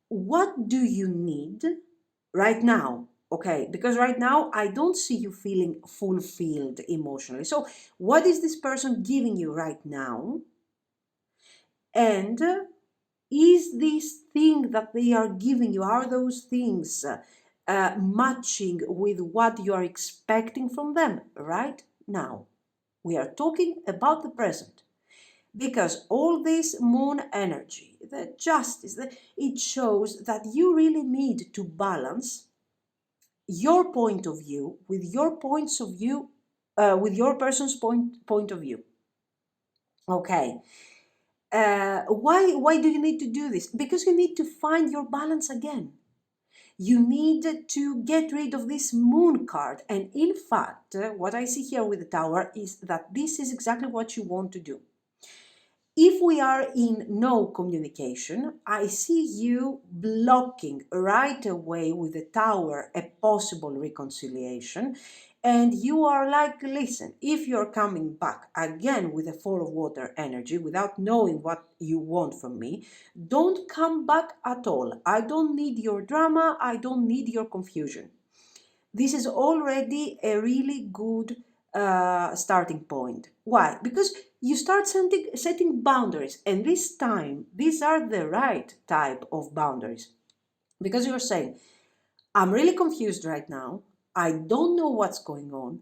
What do you need right now? Okay, because right now I don't see you feeling fulfilled emotionally. So, what is this person giving you right now? And is this thing that they are giving you, are those things matching with what you are expecting from them right now? We are talking about the present. Because all this moon energy, the justice, it shows that you really need to balance your point of view with your points of view, with your person's point of view. Okay. Why do you need to do this? Because you need to find your balance again. You need to get rid of this moon card. And in fact, what I see here with the tower is that this is exactly what you want to do. If we are in no communication, I see you blocking right away with the tower a possible reconciliation. And you are like, listen, if you're coming back again with a Four of Water energy without knowing what you want from me, don't come back at all. I don't need your drama. I don't need your confusion. This is already a really good starting point. Why? Because you start setting boundaries, and this time, these are the right type of boundaries. Because you're saying, I'm really confused right now. I don't know what's going on.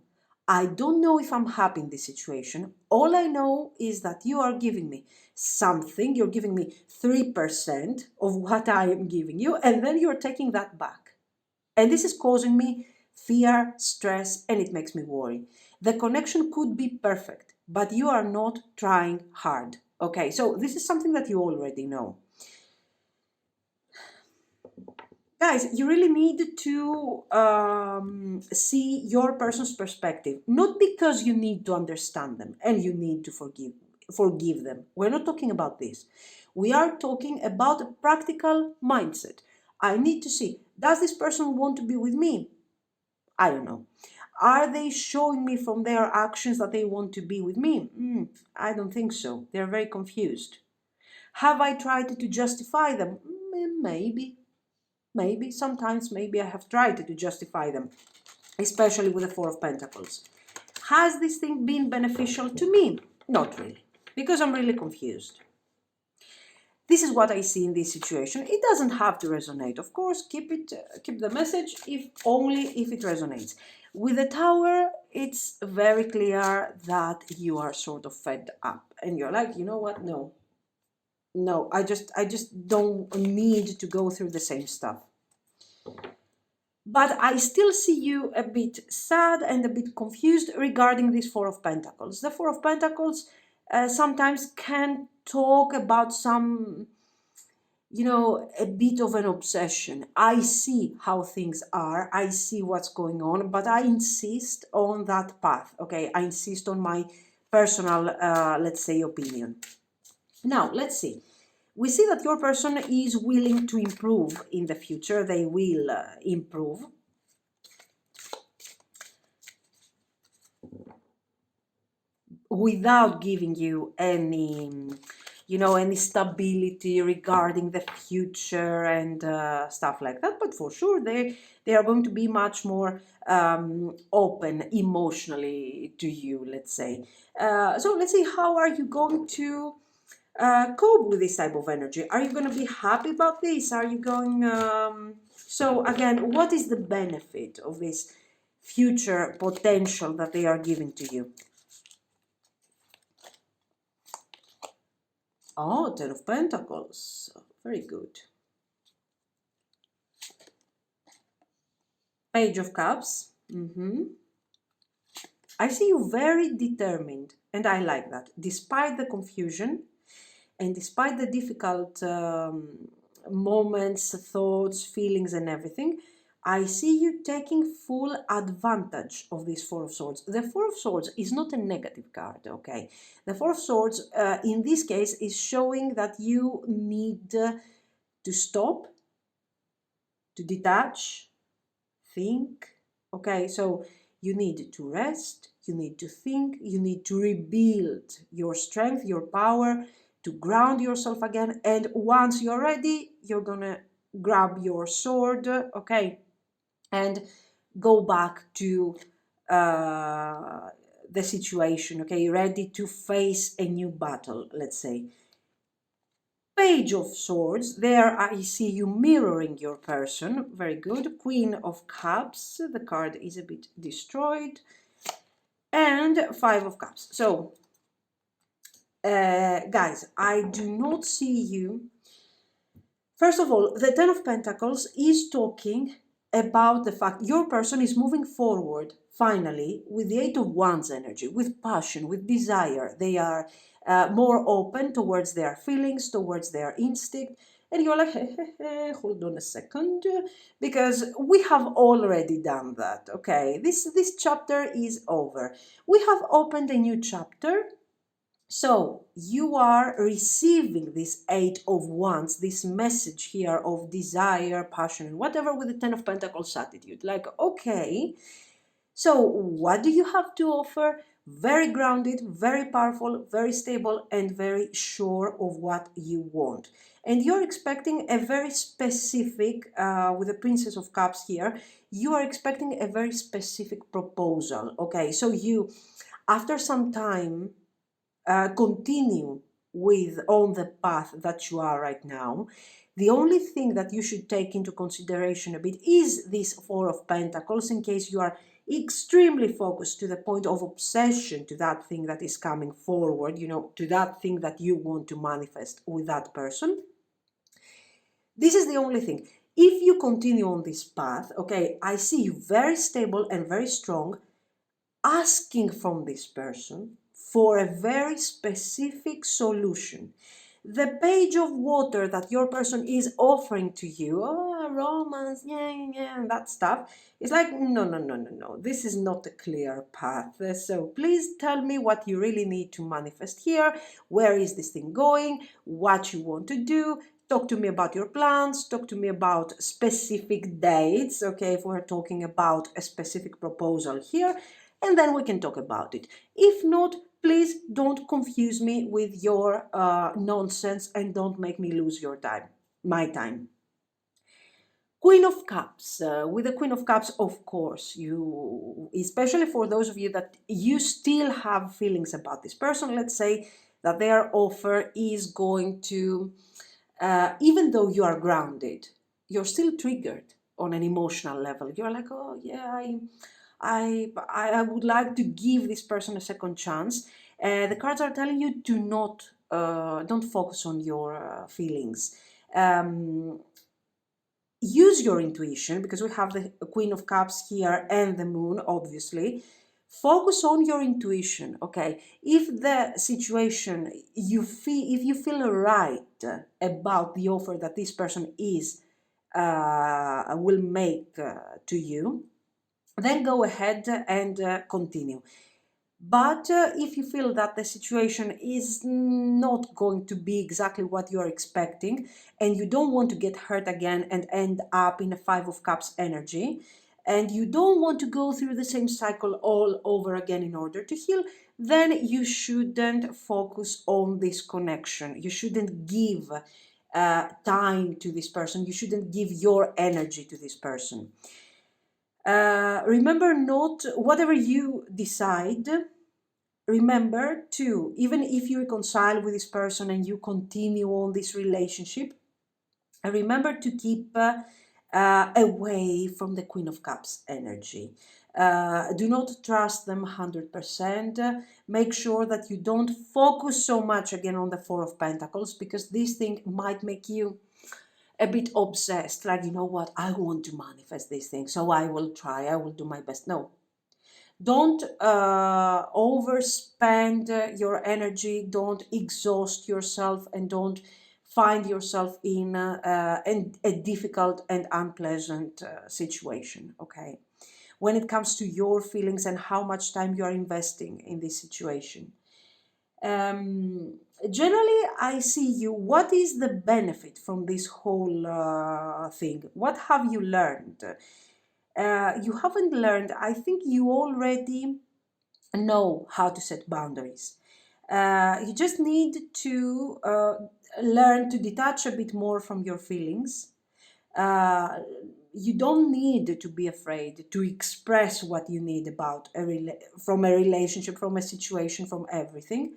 I don't know if I'm happy in this situation. All I know is that you are giving me something. You're giving me 3% of what I am giving you, and then you're taking that back. And this is causing me fear, stress, and it makes me worry. The connection could be perfect, but you are not trying hard. Okay, so this is something that you already know. Guys, you really need to see your person's perspective, not because you need to understand them and you need to forgive them. We're not talking about this. We are talking about a practical mindset. I need to see, does this person want to be with me? I don't know. Are they showing me from their actions that they want to be with me? I don't think so. They're very confused. Have I tried to justify them? Maybe. Maybe. Sometimes maybe I have tried to justify them, especially with the Four of Pentacles. Has this thing been beneficial to me? Not really, because I'm really confused. This is what I see in this situation. It doesn't have to resonate. Of course, keep the message if only if it resonates. With the tower, it's very clear that you are sort of fed up and you're like, you know what? No, I just don't need to go through the same stuff. But I still see you a bit sad and a bit confused regarding this Four of Pentacles. The Four of Pentacles sometimes can talk about some, a bit of an obsession. I see how things are, I see what's going on, but I insist on that path, okay? I insist on my personal, let's say, opinion. Now, let's see. We see that your person is willing to improve in the future. They will improve. Without giving you any you know, any stability regarding the future and stuff like that. But for sure, they are going to be much more open emotionally to you, let's say. So let's see, how are you going to cope with this type of energy? Are you going to be happy about this? Are you going... So again, what is the benefit of this future potential that they are giving to you? Oh, Ten of Pentacles. Very good. Page of Cups. I see you very determined, and I like that. Despite the confusion and despite the difficult moments, thoughts, feelings, and everything, I see you taking full advantage of this Four of Swords. The Four of Swords is not a negative card, okay? The Four of Swords, in this case, is showing that you need to stop, to detach, think, okay? So you need to rest, you need to think, you need to rebuild your strength, your power, to ground yourself again. And once you're ready, you're gonna grab your sword, okay, and go back to the situation, okay, ready to face a new battle, let's say. Page of Swords, there I see you mirroring your person, very good. Queen of Cups, the card is a bit destroyed, and Five of Cups. So, guys, I do not see you. First of all, the Ten of Pentacles is talking about the fact your person is moving forward, finally, with the Eight of Wands energy, with passion, with desire. They are more open towards their feelings, towards their instinct. And you're like, hey, hold on a second, because we have already done that, okay? This chapter is over. We have opened a new chapter. So you are receiving this Eight of Wands, this message here of desire, passion, and whatever, with the Ten of Pentacles attitude. Like, okay, so what do you have to offer? Very grounded, very powerful, very stable, and very sure of what you want. And you're expecting a very specific, with the Princess of Cups here, you are expecting a very specific proposal. Okay, so you, after some time, continue with on the path that you are right now. The only thing that you should take into consideration a bit is this Four of Pentacles, in case you are extremely focused to the point of obsession to that thing that is coming forward, you know, to that thing that you want to manifest with that person. This is the only thing. If you continue on this path, okay, I see you very stable and very strong, asking from this person for a very specific solution. The Page of Water that your person is offering to you, oh, romance, yeah, that stuff, is like, no, this is not a clear path. So please tell me what you really need to manifest here. Where is this thing going? What you want to do? Talk to me about your plans. Talk to me about specific dates, okay, if we're talking about a specific proposal here, and then we can talk about it. If not, please don't confuse me with your nonsense and don't make me lose your time, my time. Queen of Cups. With the Queen of Cups, of course, you, especially for those of you that you still have feelings about this person, let's say that their offer is going to, even though you are grounded, you're still triggered on an emotional level. You're like, oh yeah, I would like to give this person a second chance. The cards are telling you to not, don't focus on your feelings. Use your intuition, because we have the Queen of Cups here and the Moon, obviously. Focus on your intuition, okay? If the situation, if you feel right about the offer that this person will make to you, then go ahead and continue. But if you feel that the situation is not going to be exactly what you are expecting, and you don't want to get hurt again and end up in a Five of Cups energy, and you don't want to go through the same cycle all over again in order to heal, then you shouldn't focus on this connection. You shouldn't give time to this person. You shouldn't give your energy to this person. Remember, not whatever you decide, remember to, even if you reconcile with this person and you continue on this relationship, remember to keep away from the Queen of Cups energy. Do not trust them 100%. Make sure that you don't focus so much again on the Four of Pentacles, because this thing might make you a bit obsessed. Like, you know what, I want to manifest this thing, so I will try, I will do my best. No. Don't overspend your energy, don't exhaust yourself, and don't find yourself in a difficult and unpleasant situation, okay? When it comes to your feelings and how much time you are investing in this situation. Generally, I see you. What is the benefit from this whole thing? What have you learned? You haven't learned. I think you already know how to set boundaries. You just need to learn to detach a bit more from your feelings. You don't need to be afraid to express what you need about from a relationship, from a situation, from everything.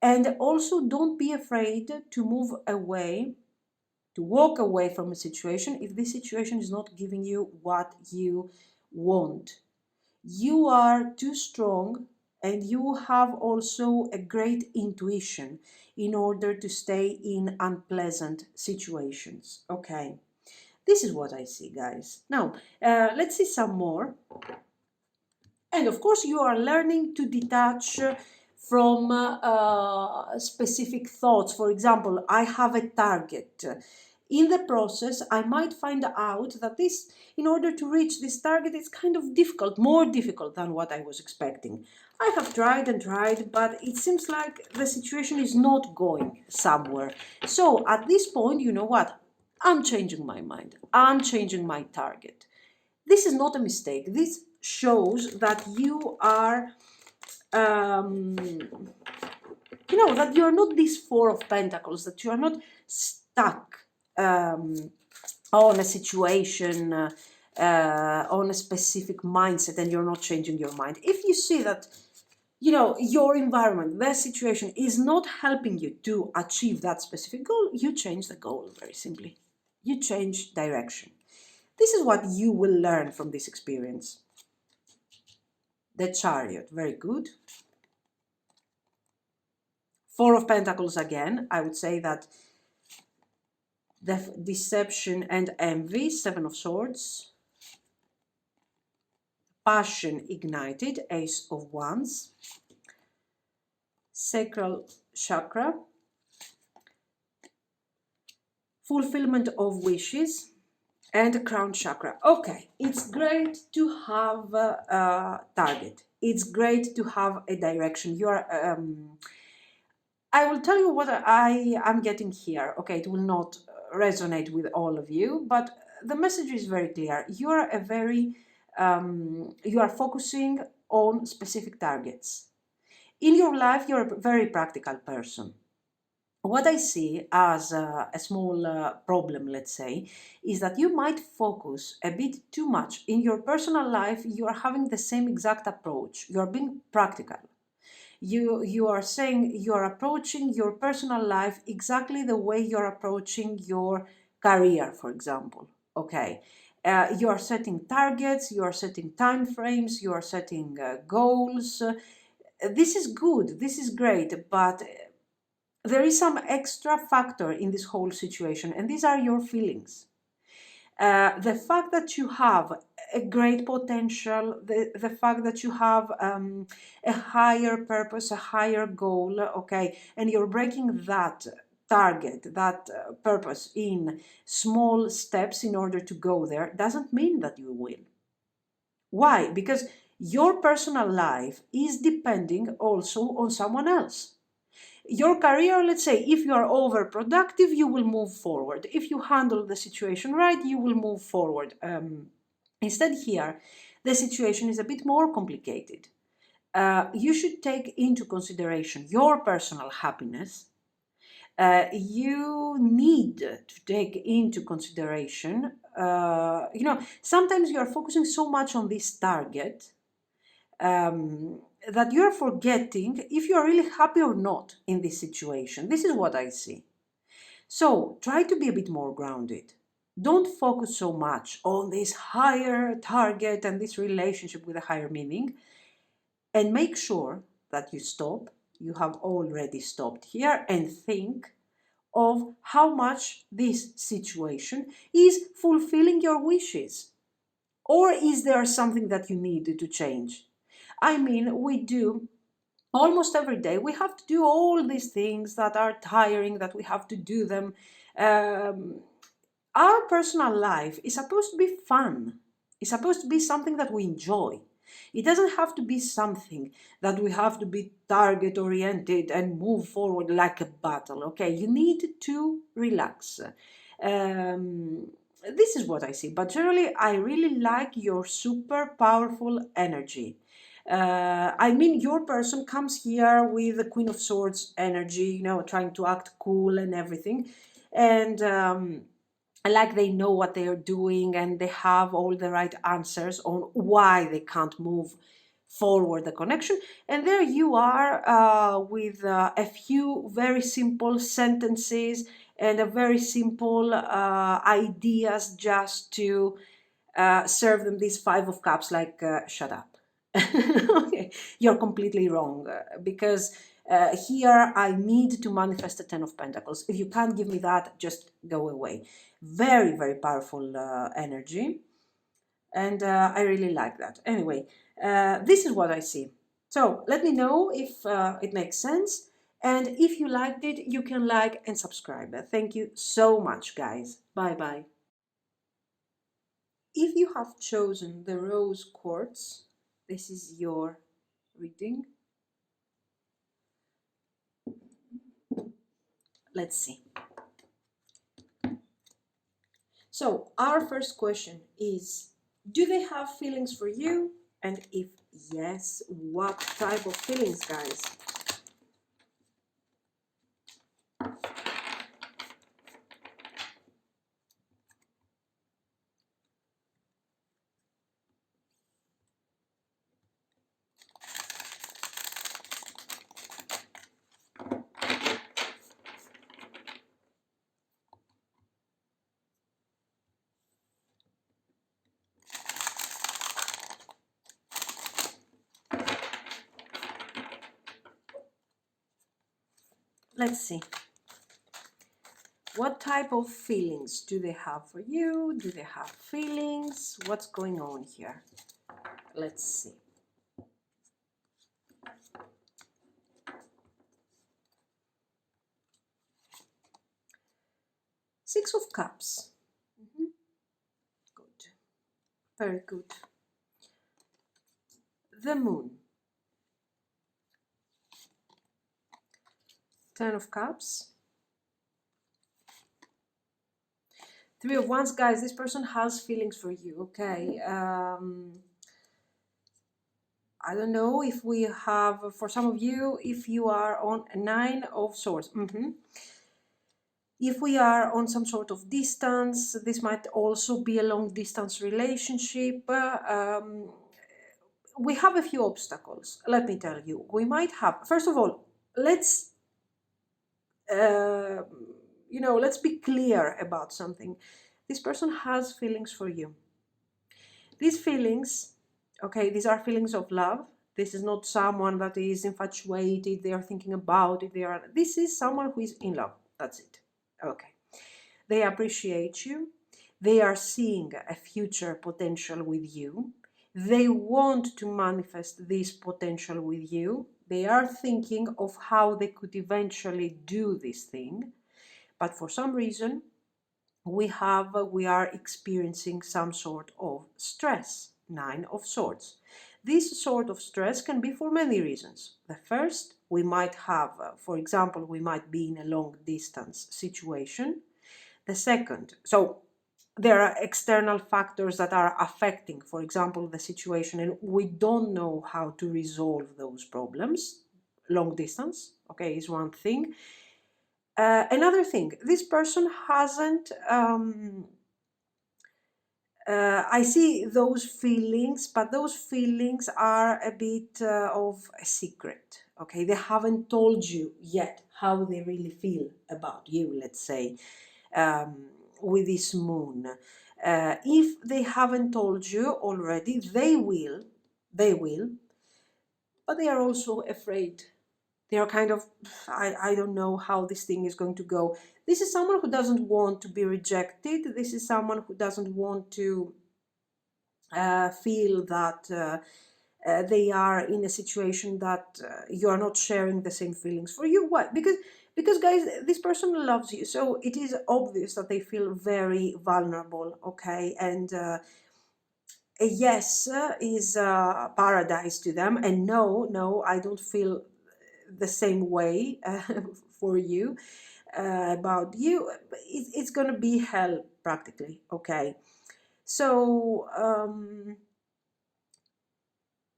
And also, don't be afraid to move away, to walk away from a situation if this situation is not giving you what you want. You are too strong, and you have also a great intuition in order to stay in unpleasant situations. Okay, this is what I see, guys. Now, let's see some more. And of course, you are learning to detach from specific thoughts. For example, I have a target. In the process, I might find out that this, in order to reach this target, it's kind of difficult, more difficult than what I was expecting. I have tried and tried, but it seems like the situation is not going somewhere. So at this point, you know what? I'm changing my mind. I'm changing my target. This is not a mistake. This shows that you are, that you are not this Four of Pentacles, that you are not stuck on a situation, on a specific mindset, and you're not changing your mind. If you see that, your environment, the situation is not helping you to achieve that specific goal, you change the goal, very simply. You change direction. This is what you will learn from this experience. The Chariot, very good. Four of Pentacles again. I would say that the deception and envy, Seven of Swords. Passion ignited, Ace of Wands. Sacral chakra. Fulfillment of wishes. And crown chakra. Okay, it's great to have a target. It's great to have a direction. I will tell you what I am getting here. Okay, it will not resonate with all of you, but the message is very clear. You are focusing on specific targets. In your life, you're a very practical person. What I see as a small problem, let's say, is that you might focus a bit too much. In your personal life, you are having the same exact approach. You are being practical. You are saying you are approaching your personal life exactly the way you're approaching your career, for example. Okay. You are setting targets, you are setting time frames, you are setting goals. This is good, this is great, but there is some extra factor in this whole situation, and these are your feelings. The fact that you have a great potential, the fact that you have a higher purpose, a higher goal, okay, and you're breaking that target, that purpose in small steps in order to go there, doesn't mean that you will. Why? Because your personal life is depending also on someone else. Your career, let's say, if you are overproductive, you will move forward. If you handle the situation right, you will move forward. Instead here, the situation is a bit more complicated. you should take into consideration your personal happiness. You need to take into consideration, sometimes you are focusing so much on this target that you're forgetting if you're really happy or not in this situation. This is what I see. So try to be a bit more grounded. Don't focus so much on this higher target and this relationship with a higher meaning, and make sure that you stop. You have already stopped here and think of how much this situation is fulfilling your wishes. Or is there something that you need to change? I mean, we do almost every day. We have to do all these things that are tiring, that we have to do them. Um, our personal life is supposed to be fun. It's supposed to be something that we enjoy. It doesn't have to be something that we have to be target oriented and move forward like a battle. Okay, you need to relax. This is what I see. But generally, I really like your super powerful energy. I mean, your person comes here with the Queen of Swords energy, trying to act cool and everything. And like they know what they are doing and they have all the right answers on why they can't move forward the connection. And there you are with a few very simple sentences and a very simple ideas just to serve them these Five of Cups, like shut up. Okay, you're completely wrong because here I need to manifest the Ten of Pentacles. If you can't give me that, just go away. Very, very powerful energy, and I really like that. Anyway, this is what I see. So let me know if it makes sense, and if you liked it, you can like and subscribe. Thank you so much, guys. Bye bye. If you have chosen the rose quartz, this is your reading. Let's see. So our first question is, do they have feelings for you? And if yes, what type of feelings, guys? Let's see. What type of feelings do they have for you? Do they have feelings? What's going on here? Let's see. Six of Cups. Good. Very good. The Moon. Ten of Cups. Three of Wands, guys. This person has feelings for you, okay? I don't know if we have, for some of you, if you are on a Nine of Swords. If we are on some sort of distance, this might also be a long distance relationship. We have a few obstacles, let me tell you. We might have, first of all, let's be clear about something. This person has feelings for you. These feelings, okay, these are feelings of love. This is not someone that is infatuated, they are thinking about it, this is someone who is in love. That's it. Okay. They appreciate you. They are seeing a future potential with you. They want to manifest this potential with you. They are thinking of how they could eventually do this thing. But for some reason, we are experiencing some sort of stress. Nine of Swords. This sort of stress can be for many reasons. The first, we might have, for example, we might be in a long distance situation. The second, so there are external factors that are affecting, for example, the situation, and we don't know how to resolve those problems. Long distance, okay, is one thing. Another thing, this person hasn't, I see those feelings, but those feelings are a bit of a secret, okay? They haven't told you yet how they really feel about you, let's say, with this moon. If they haven't told you already, they will, but they are also afraid. They are kind of, I don't know how this thing is going to go. This is someone who doesn't want to be rejected. This is someone who doesn't want to feel that they are in a situation that you are not sharing the same feelings for you. Why? Because guys, this person loves you, so it is obvious that they feel very vulnerable, okay? And a yes is paradise to them, and no, no, I don't feel the same way for you, about you. It's gonna be hell practically, okay? So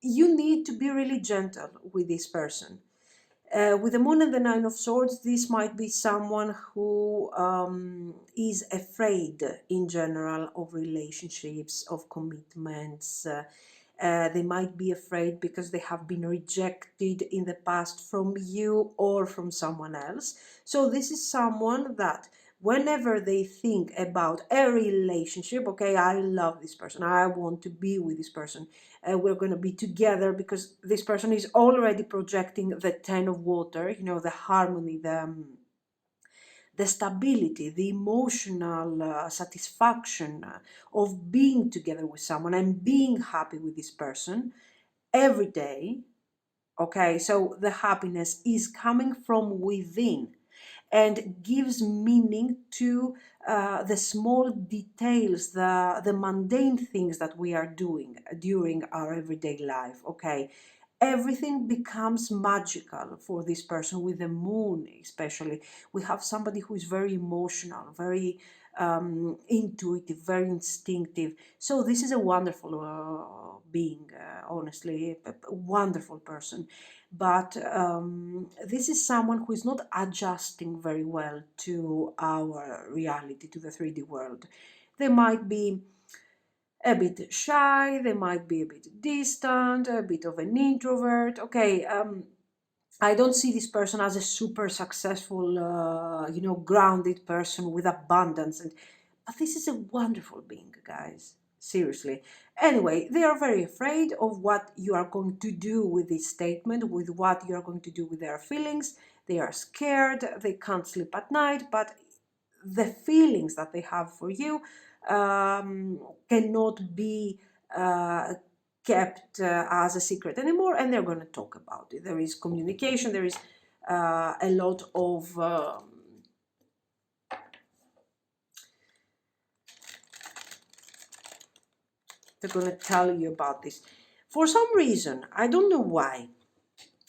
you need to be really gentle with this person. With the moon and the nine of swords, this might be someone who is afraid in general of relationships, of commitments. They might be afraid because they have been rejected in the past from you or from someone else. So this is someone that whenever they think about a relationship, okay, I love this person, I want to be with this person, we're going to be together, because this person is already projecting the 10 of water, you know, the harmony, the stability, the emotional satisfaction of being together with someone and being happy with this person every day. Okay, so the happiness is coming from within and gives meaning to the small details, the mundane things that we are doing during our everyday life, okay? Everything becomes magical for this person with the moon, especially. We have somebody who is very emotional, very intuitive, very instinctive. So this is a wonderful being, honestly, a wonderful person. But this is someone who is not adjusting very well to our reality, to the 3D world. They might be a bit shy, they might be a bit distant, a bit of an introvert. Okay, I don't see this person as a super successful, you know, grounded person with abundance. But this is a wonderful being, guys. Seriously. Anyway, they are very afraid of what you are going to do with this statement, with what you are going to do with their feelings. They are scared, they can't sleep at night, but the feelings that they have for you cannot be kept as a secret anymore, and they're going to talk about it. There is communication, there is a lot of they're going to tell you about this. For some reason, I don't know why,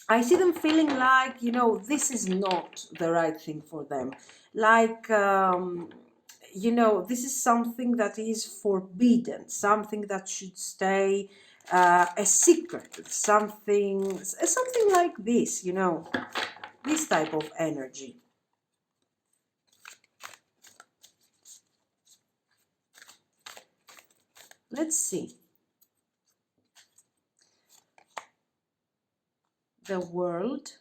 I see them feeling like, you know, this is not the right thing for them. Like, you know, this is something that is forbidden, something that should stay a secret, something like this, you know, this type of energy. Let's see. The world.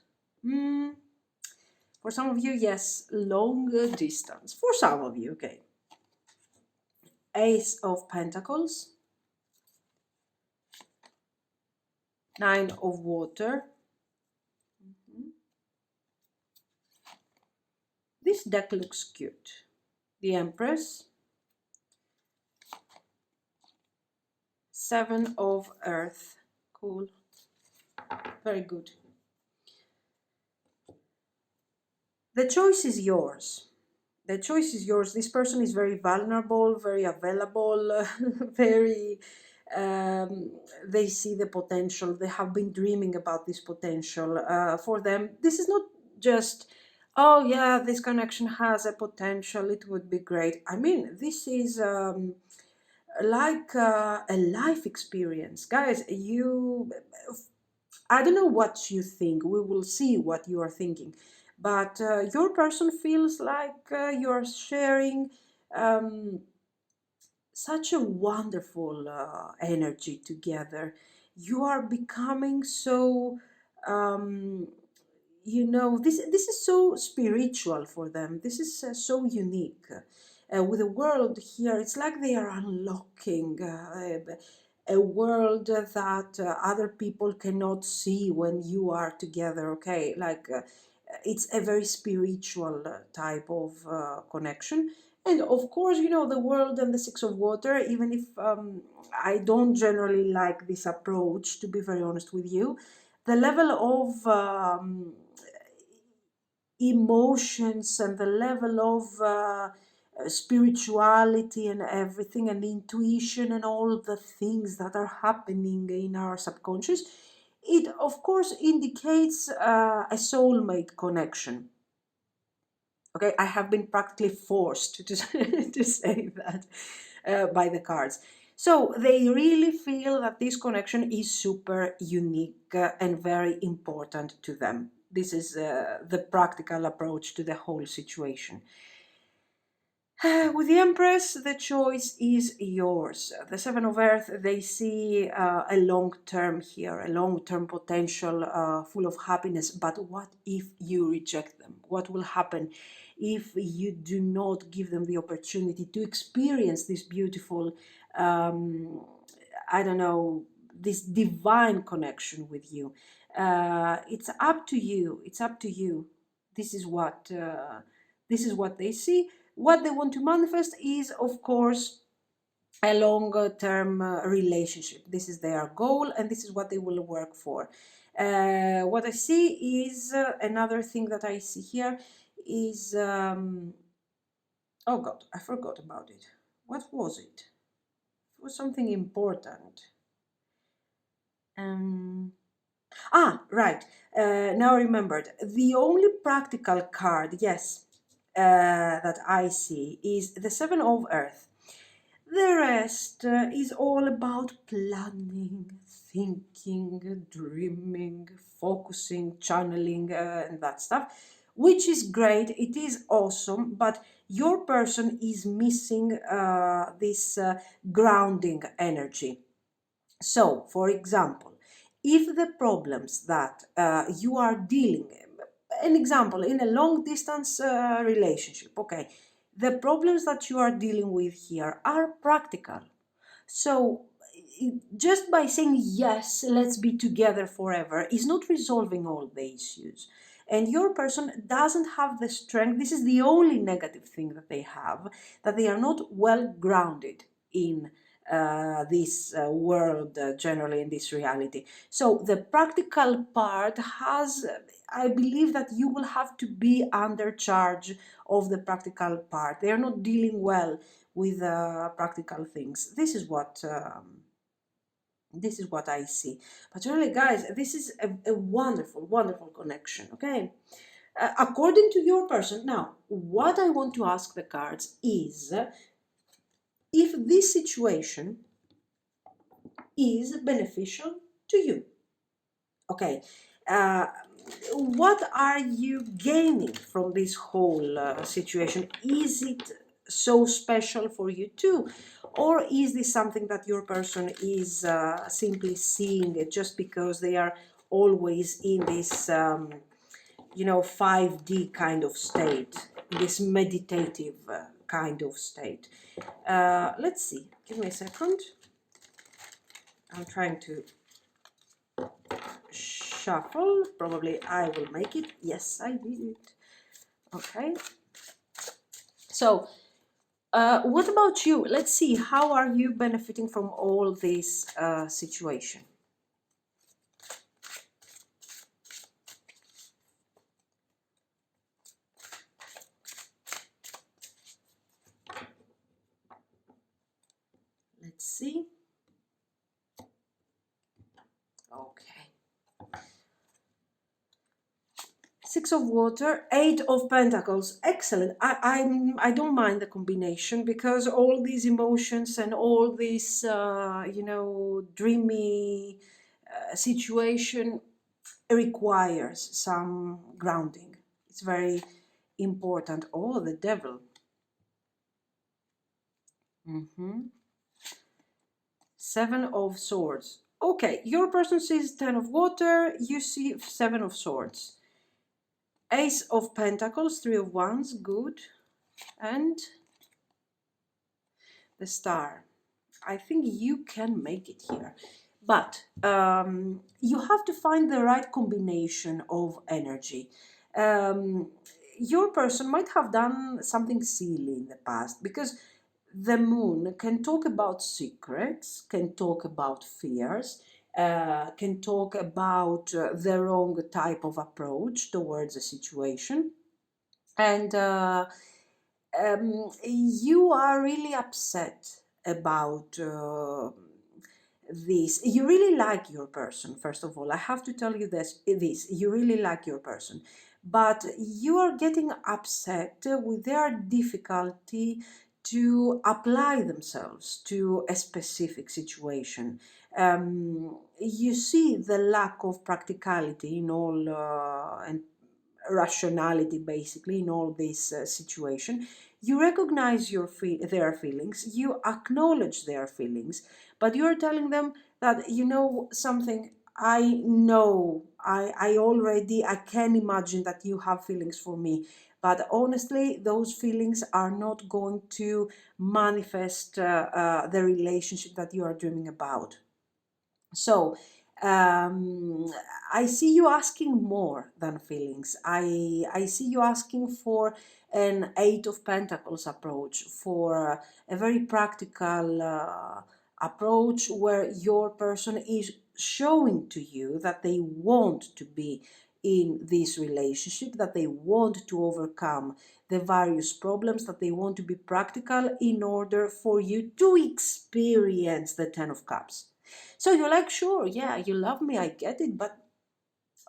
For some of you, yes, long distance. For some of you, okay. Ace of Pentacles. Nine of Water. This deck looks cute. The Empress. Seven of Earth. Cool. Very good. The choice is yours. The choice is yours. This person is very vulnerable, very available, very... they see the potential. They have been dreaming about this potential. For them, this is not just Oh yeah, this connection has a potential. It would be great. I mean, this is like a life experience, guys. I don't know what you think. We will see what you are thinking, but your person feels like you're sharing um, such a wonderful energy together. You are becoming so. Um, this is so spiritual for them. This is so unique with the world here. It's like they are unlocking a world that other people cannot see when you are together. Okay, like it's a very spiritual type of connection. And of course, the world and the six of water, even if I don't generally like this approach, to be very honest with you, the level of emotions and the level of spirituality and everything and intuition and all the things that are happening in our subconscious, it of course indicates a soulmate connection. Okay, I have been practically forced to, to say that by the cards. So they really feel that this connection is super unique and very important to them. This is the practical approach to the whole situation. With the Empress, the choice is yours. The Seven of Earth, they see a long term here, a long term potential full of happiness. But what if you reject them? What will happen if you do not give them the opportunity to experience this beautiful, I don't know, this divine connection with you? It's up to you. It's up to you. This is what this is what they see. What they want to manifest is, of course, a longer term relationship. This is their goal and this is what they will work for. What I see is another thing that I see here is oh god, I forgot about it. What was it? It was something important. um right. Now I remembered. The only practical card, yes, that I see is the Seven of Earth. The rest is all about planning, thinking, dreaming, focusing, channeling, and that stuff, which is great. It is awesome, but your person is missing this grounding energy. So, for example, if the problems that you are dealing, an example in a long distance relationship, okay, the problems that you are dealing with here are practical. So, just by saying yes, let's be together forever, is not resolving all the issues. And your person doesn't have the strength. This is the only negative thing that they have, that they are not well grounded in this world, generally in this reality. So the practical part has, I believe that you will have to be under charge of the practical part. They are not dealing well with practical things. This is what I see. But really, guys, this is a wonderful, wonderful connection. Okay. According to your person, now, what I want to ask the cards is if this situation is beneficial to you. Okay. Uh, what are you gaining from this whole situation? Is it so special for you too? Or is this something that your person is simply seeing it just because they are always in this, 5D kind of state, this meditative kind of state? Let's see. Give me a second. I'm trying to shuffle. Probably I will make it. Yes, I did it. Okay. So, what about you? Let's see. How are you benefiting from all this situation? Let's see. Okay. Six of Water, Eight of Pentacles. Excellent. I don't mind the combination, because all these emotions and all this, you know, dreamy situation requires some grounding. It's very important. Oh, the Devil. Seven of Swords. Okay, your person sees Ten of Water, you see Seven of Swords. Ace of Pentacles, Three of Wands, good. And the Star. I think you can make it here. But you have to find the right combination of energy. Your person might have done something silly in the past, because the Moon can talk about secrets, can talk about fears, can talk about the wrong type of approach towards a situation. And you are really upset about this. You really like your person, first of all. I have to tell you this. You really like your person. But you are getting upset with their difficulty to apply themselves to a specific situation. You see the lack of practicality in all and rationality, basically, in all this situation. You recognize their feelings, you acknowledge their feelings, but you're telling them that, you know something, I know, I can imagine that you have feelings for me, but honestly those feelings are not going to manifest the relationship that you are dreaming about. So I see you asking more than feelings. I see you asking for an Eight of Pentacles approach, for a very practical approach where your person is showing to you that they want to be in this relationship, that they want to overcome the various problems, that they want to be practical in order for you to experience the Ten of Cups. So you're like, sure, yeah, you love me, I get it, but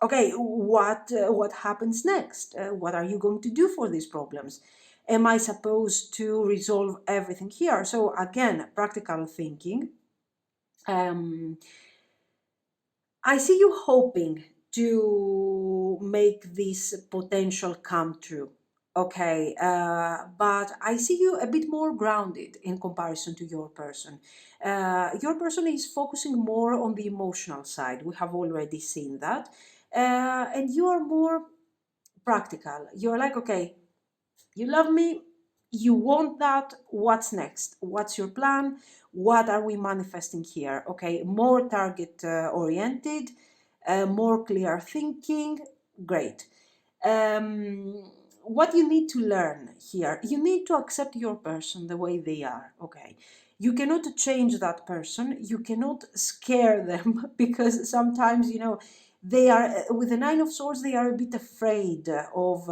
okay, what happens next? What are you going to do for these problems? Am I supposed to resolve everything here? So again, practical thinking. I see you hoping to make this potential come true. Okay, but I see you a bit more grounded in comparison to your person. Your person is focusing more on the emotional side. We have already seen that. And you are more practical. You're like, okay, you love me, you want that, what's next? What's your plan? What are we manifesting here? Okay, more target oriented, more clear thinking, great. What you need to learn here, you need to accept your person the way they are, okay? You cannot change that person, you cannot scare them because sometimes, you know, they are, with the Nine of Swords, they are a bit afraid of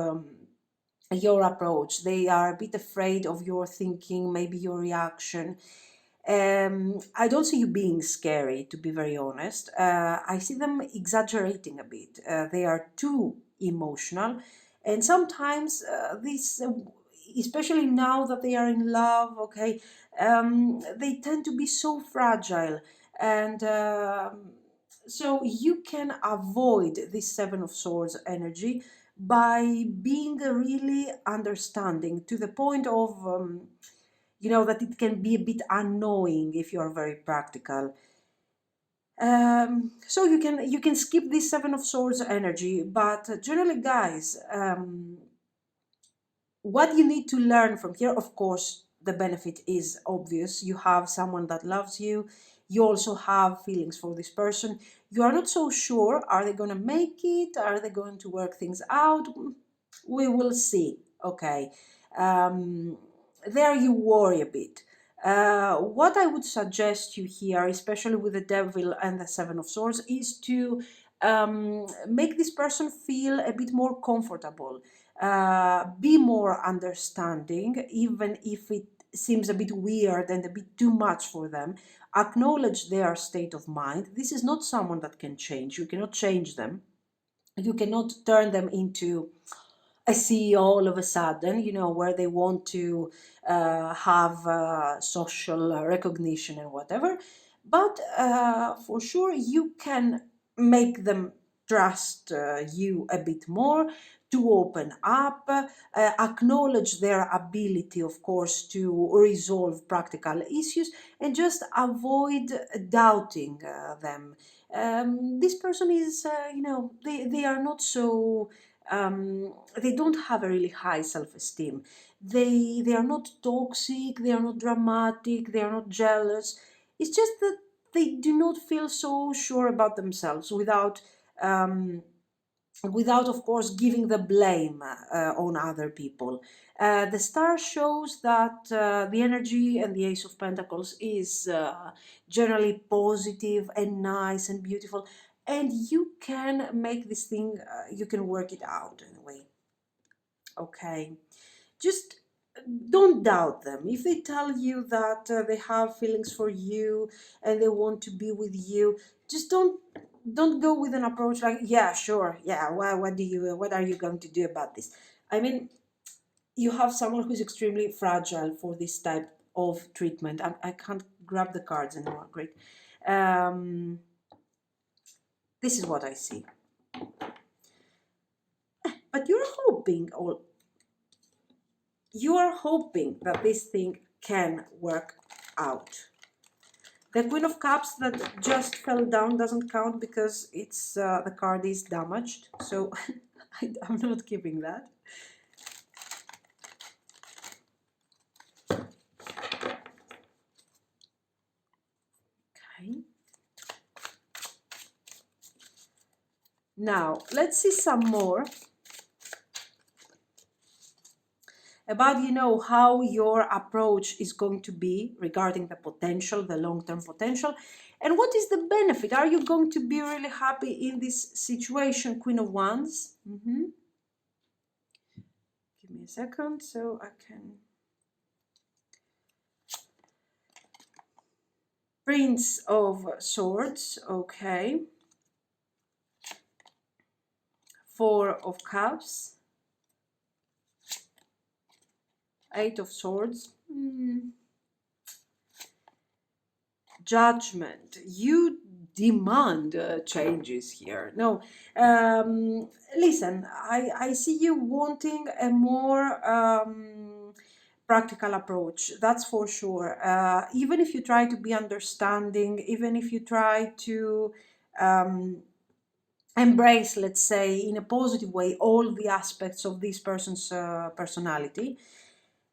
your approach. They are a bit afraid of your thinking, maybe your reaction. I don't see you being scary, to be very honest. I see them exaggerating a bit. They are too emotional, and sometimes this, especially now that they are in love, okay, they tend to be so fragile, and so you can avoid this Seven of Swords energy by being really understanding to the point of you know, that it can be a bit annoying if you are very practical. So you can skip this Seven of Swords energy, but generally, guys, what you need to learn from here, of course, the benefit is obvious. You have someone that loves you. You also have feelings for this person. You are not so sure, are they going to make it? Are they going to work things out? We will see. Okay. There you worry a bit. What I would suggest you here, especially with the Devil and the Seven of Swords, is to make this person feel a bit more comfortable, be more understanding, even if it seems a bit weird and a bit too much for them. Acknowledge their state of mind. This is not someone that can change. You cannot change them. You cannot turn them into a CEO all of a sudden, where they want to have social recognition and whatever. But for sure, you can make them trust you a bit more, to open up, acknowledge their ability, of course, to resolve practical issues, and just avoid doubting them. This person is, they are not so they don't have a really high self-esteem. They are not toxic, they are not dramatic, they are not jealous. It's just that they do not feel so sure about themselves, um, without of course giving the blame on other people. The star shows that the energy and the Ace of Pentacles is generally positive and nice and beautiful, and you can make this thing, you can work it out in a way. Okay, just don't doubt them. If they tell you that they have feelings for you and they want to be with you, just don't go with an approach like, yeah, sure, yeah, what are you going to do about this? I mean, you have someone who's extremely fragile for this type of treatment. I can't grab the cards anymore. Great. um, this is what I see. But you are hoping that this thing can work out. The Queen of Cups that just fell down doesn't count because it's the card is damaged, so I'm not keeping that. Okay. Now let's see some more about, how your approach is going to be regarding the potential, the long-term potential, and what is the benefit. Are you going to be really happy in this situation? Queen of Wands. Give me a second so I can. Prince of Swords. Okay. Four of Cups. Eight of Swords. Judgment. You demand changes here. No, listen, I see you wanting a more practical approach, that's for sure. Even if you try to be understanding, even if you try to embrace, let's say, in a positive way, all the aspects of this person's personality,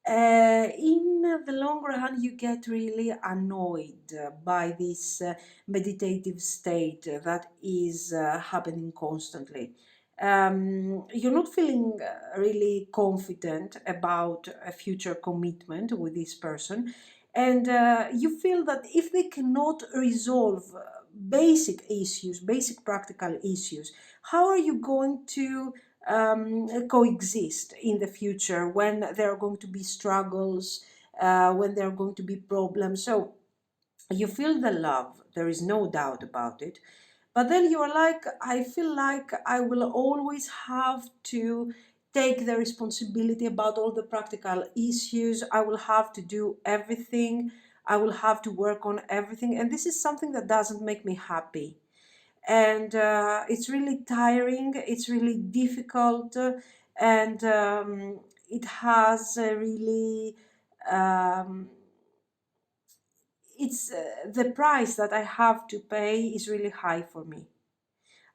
in the long run, you get really annoyed by this meditative state that is happening constantly. You're not feeling really confident about a future commitment with this person, and you feel that if they cannot resolve basic issues, basic practical issues, how are you going to coexist in the future when there are going to be struggles, when there are going to be problems? So you feel the love, there is no doubt about it. But then you are like, I feel like I will always have to take the responsibility about all the practical issues. I will have to do everything. I will have to work on everything. And this is something that doesn't make me happy. And it's really tiring, it's really difficult, and it has a really it's the price that I have to pay is really high for me.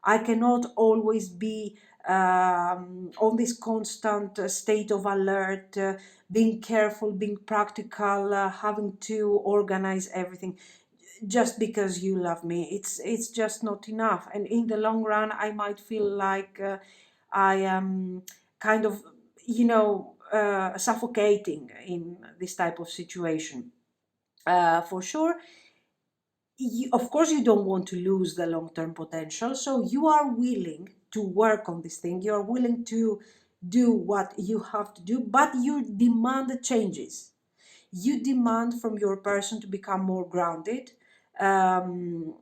I cannot always be on this constant state of alert, being careful, being practical, having to organize everything just because you love me. It's just not enough. And in the long run, I might feel like I am kind of, suffocating in this type of situation. For sure, of course you don't want to lose the long-term potential, so you are willing to work on this thing, you are willing to do what you have to do, but you demand changes. You demand from your person to become more grounded, um,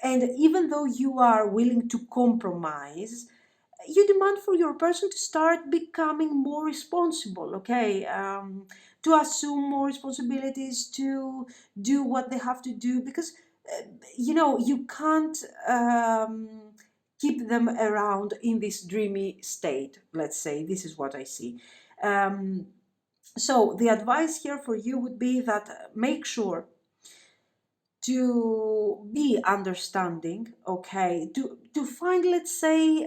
and even though you are willing to compromise, you demand for your person to start becoming more responsible, okay? To assume more responsibilities, to do what they have to do, because you can't keep them around in this dreamy state. Let's say this is what I see. Um, so the advice here for you would be that make sure to be understanding, okay, to find, let's say,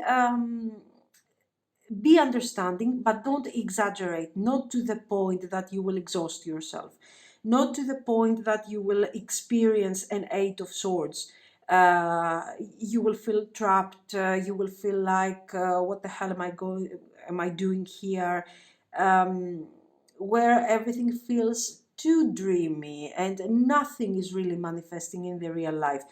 be understanding, but don't exaggerate, not to the point that you will exhaust yourself, not to the point that you will experience an Eight of Swords. You will feel trapped, you will feel like, what the hell am I doing here? Where everything feels too dreamy and nothing is really manifesting in the real life.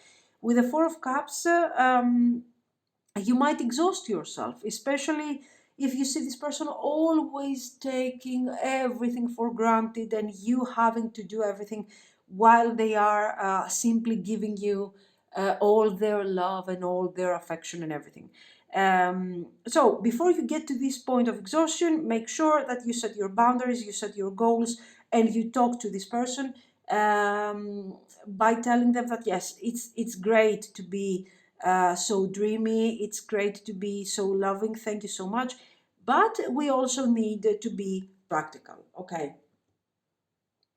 With the Four of Cups, you might exhaust yourself, especially if you see this person always taking everything for granted and you having to do everything while they are simply giving you all their love and all their affection and everything. So before you get to this point of exhaustion, make sure that you set your boundaries, you set your goals, and you talk to this person by telling them that yes, it's great to be so dreamy. It's great to be so loving. Thank you so much. But we also need to be practical. Okay,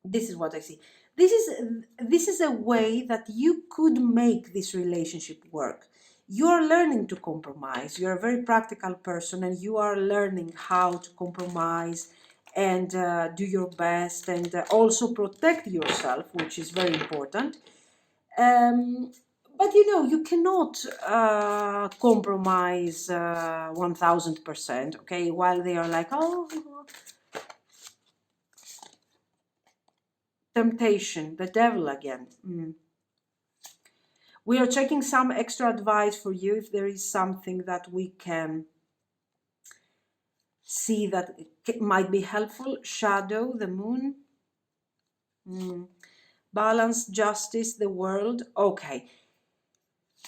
this is what I see. This is a way that you could make this relationship work. You are learning to compromise. You're a very practical person, and you are learning how to compromise and do your best, and also protect yourself, which is very important. Um, but you cannot compromise 1000%, okay? While they are like, oh, temptation, the devil again. We are checking some extra advice for you if there is something that we can see that might be helpful. Shadow, the moon. Balance, justice, the world. Okay.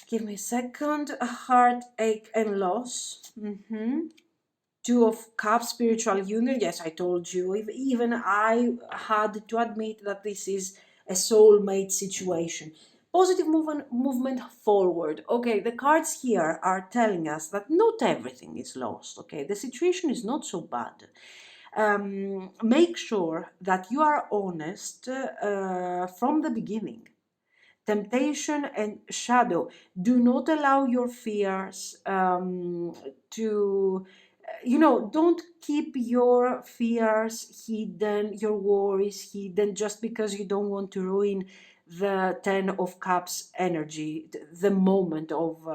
Give me a second. Heartache and loss. Two of Cups, spiritual union. Yes, I told you. Even I had to admit that this is a soulmate situation. Positive movement forward. Okay, the cards here are telling us that not everything is lost. Okay, the situation is not so bad. Make sure that you are honest from the beginning. Temptation and shadow. Do not allow your fears to, don't keep your fears hidden, your worries hidden, just because you don't want to ruin the Ten of Cups energy, the moment of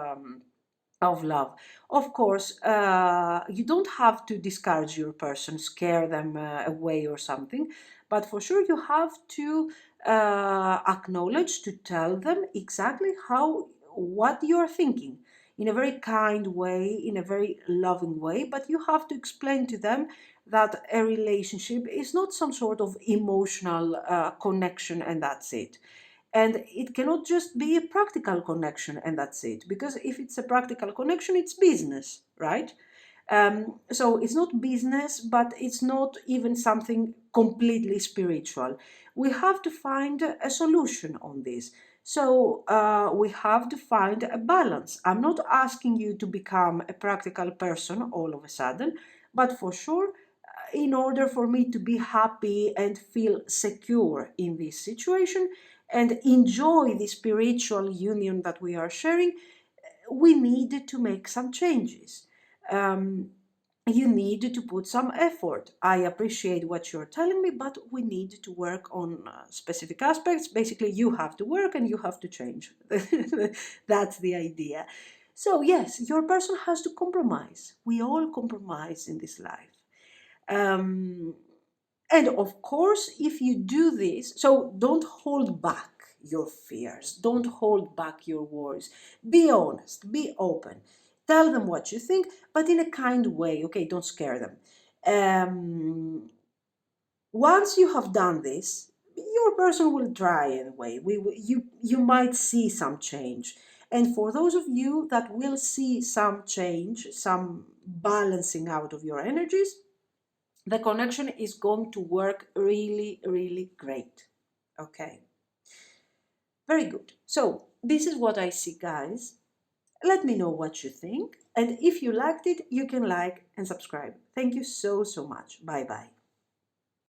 love. Of course, you don't have to discourage your person, scare them away or something, but for sure you have to acknowledge, to tell them exactly what you're thinking, in a very kind way, in a very loving way, but you have to explain to them that a relationship is not some sort of emotional connection and that's it. And it cannot just be a practical connection and that's it. Because if it's a practical connection, it's business, right? So it's not business, but it's not even something completely spiritual. We have to find a solution on this. So we have to find a balance. I'm not asking you to become a practical person all of a sudden, but for sure, in order for me to be happy and feel secure in this situation and enjoy the spiritual union that we are sharing, we need to make some changes. Um, you need to put some effort. I appreciate what you're telling me, but we need to work on specific aspects. Basically, you have to work and you have to change. That's the idea. So, yes, your person has to compromise. We all compromise in this life. Um, and of course, if you do this, so don't hold back your fears, don't hold back your worries. Be honest, be open. Tell them what you think, but in a kind way, okay? Don't scare them. Um, Once you have done this, your person will try anyway. You might see some change, And for those of you that will see some change, some balancing out of your energies, the connection is going to work really, really great. Okay. Very good. So this is what I see, guys. Let me know what you think. And if you liked it, you can like and subscribe. Thank you so, so much. Bye-bye.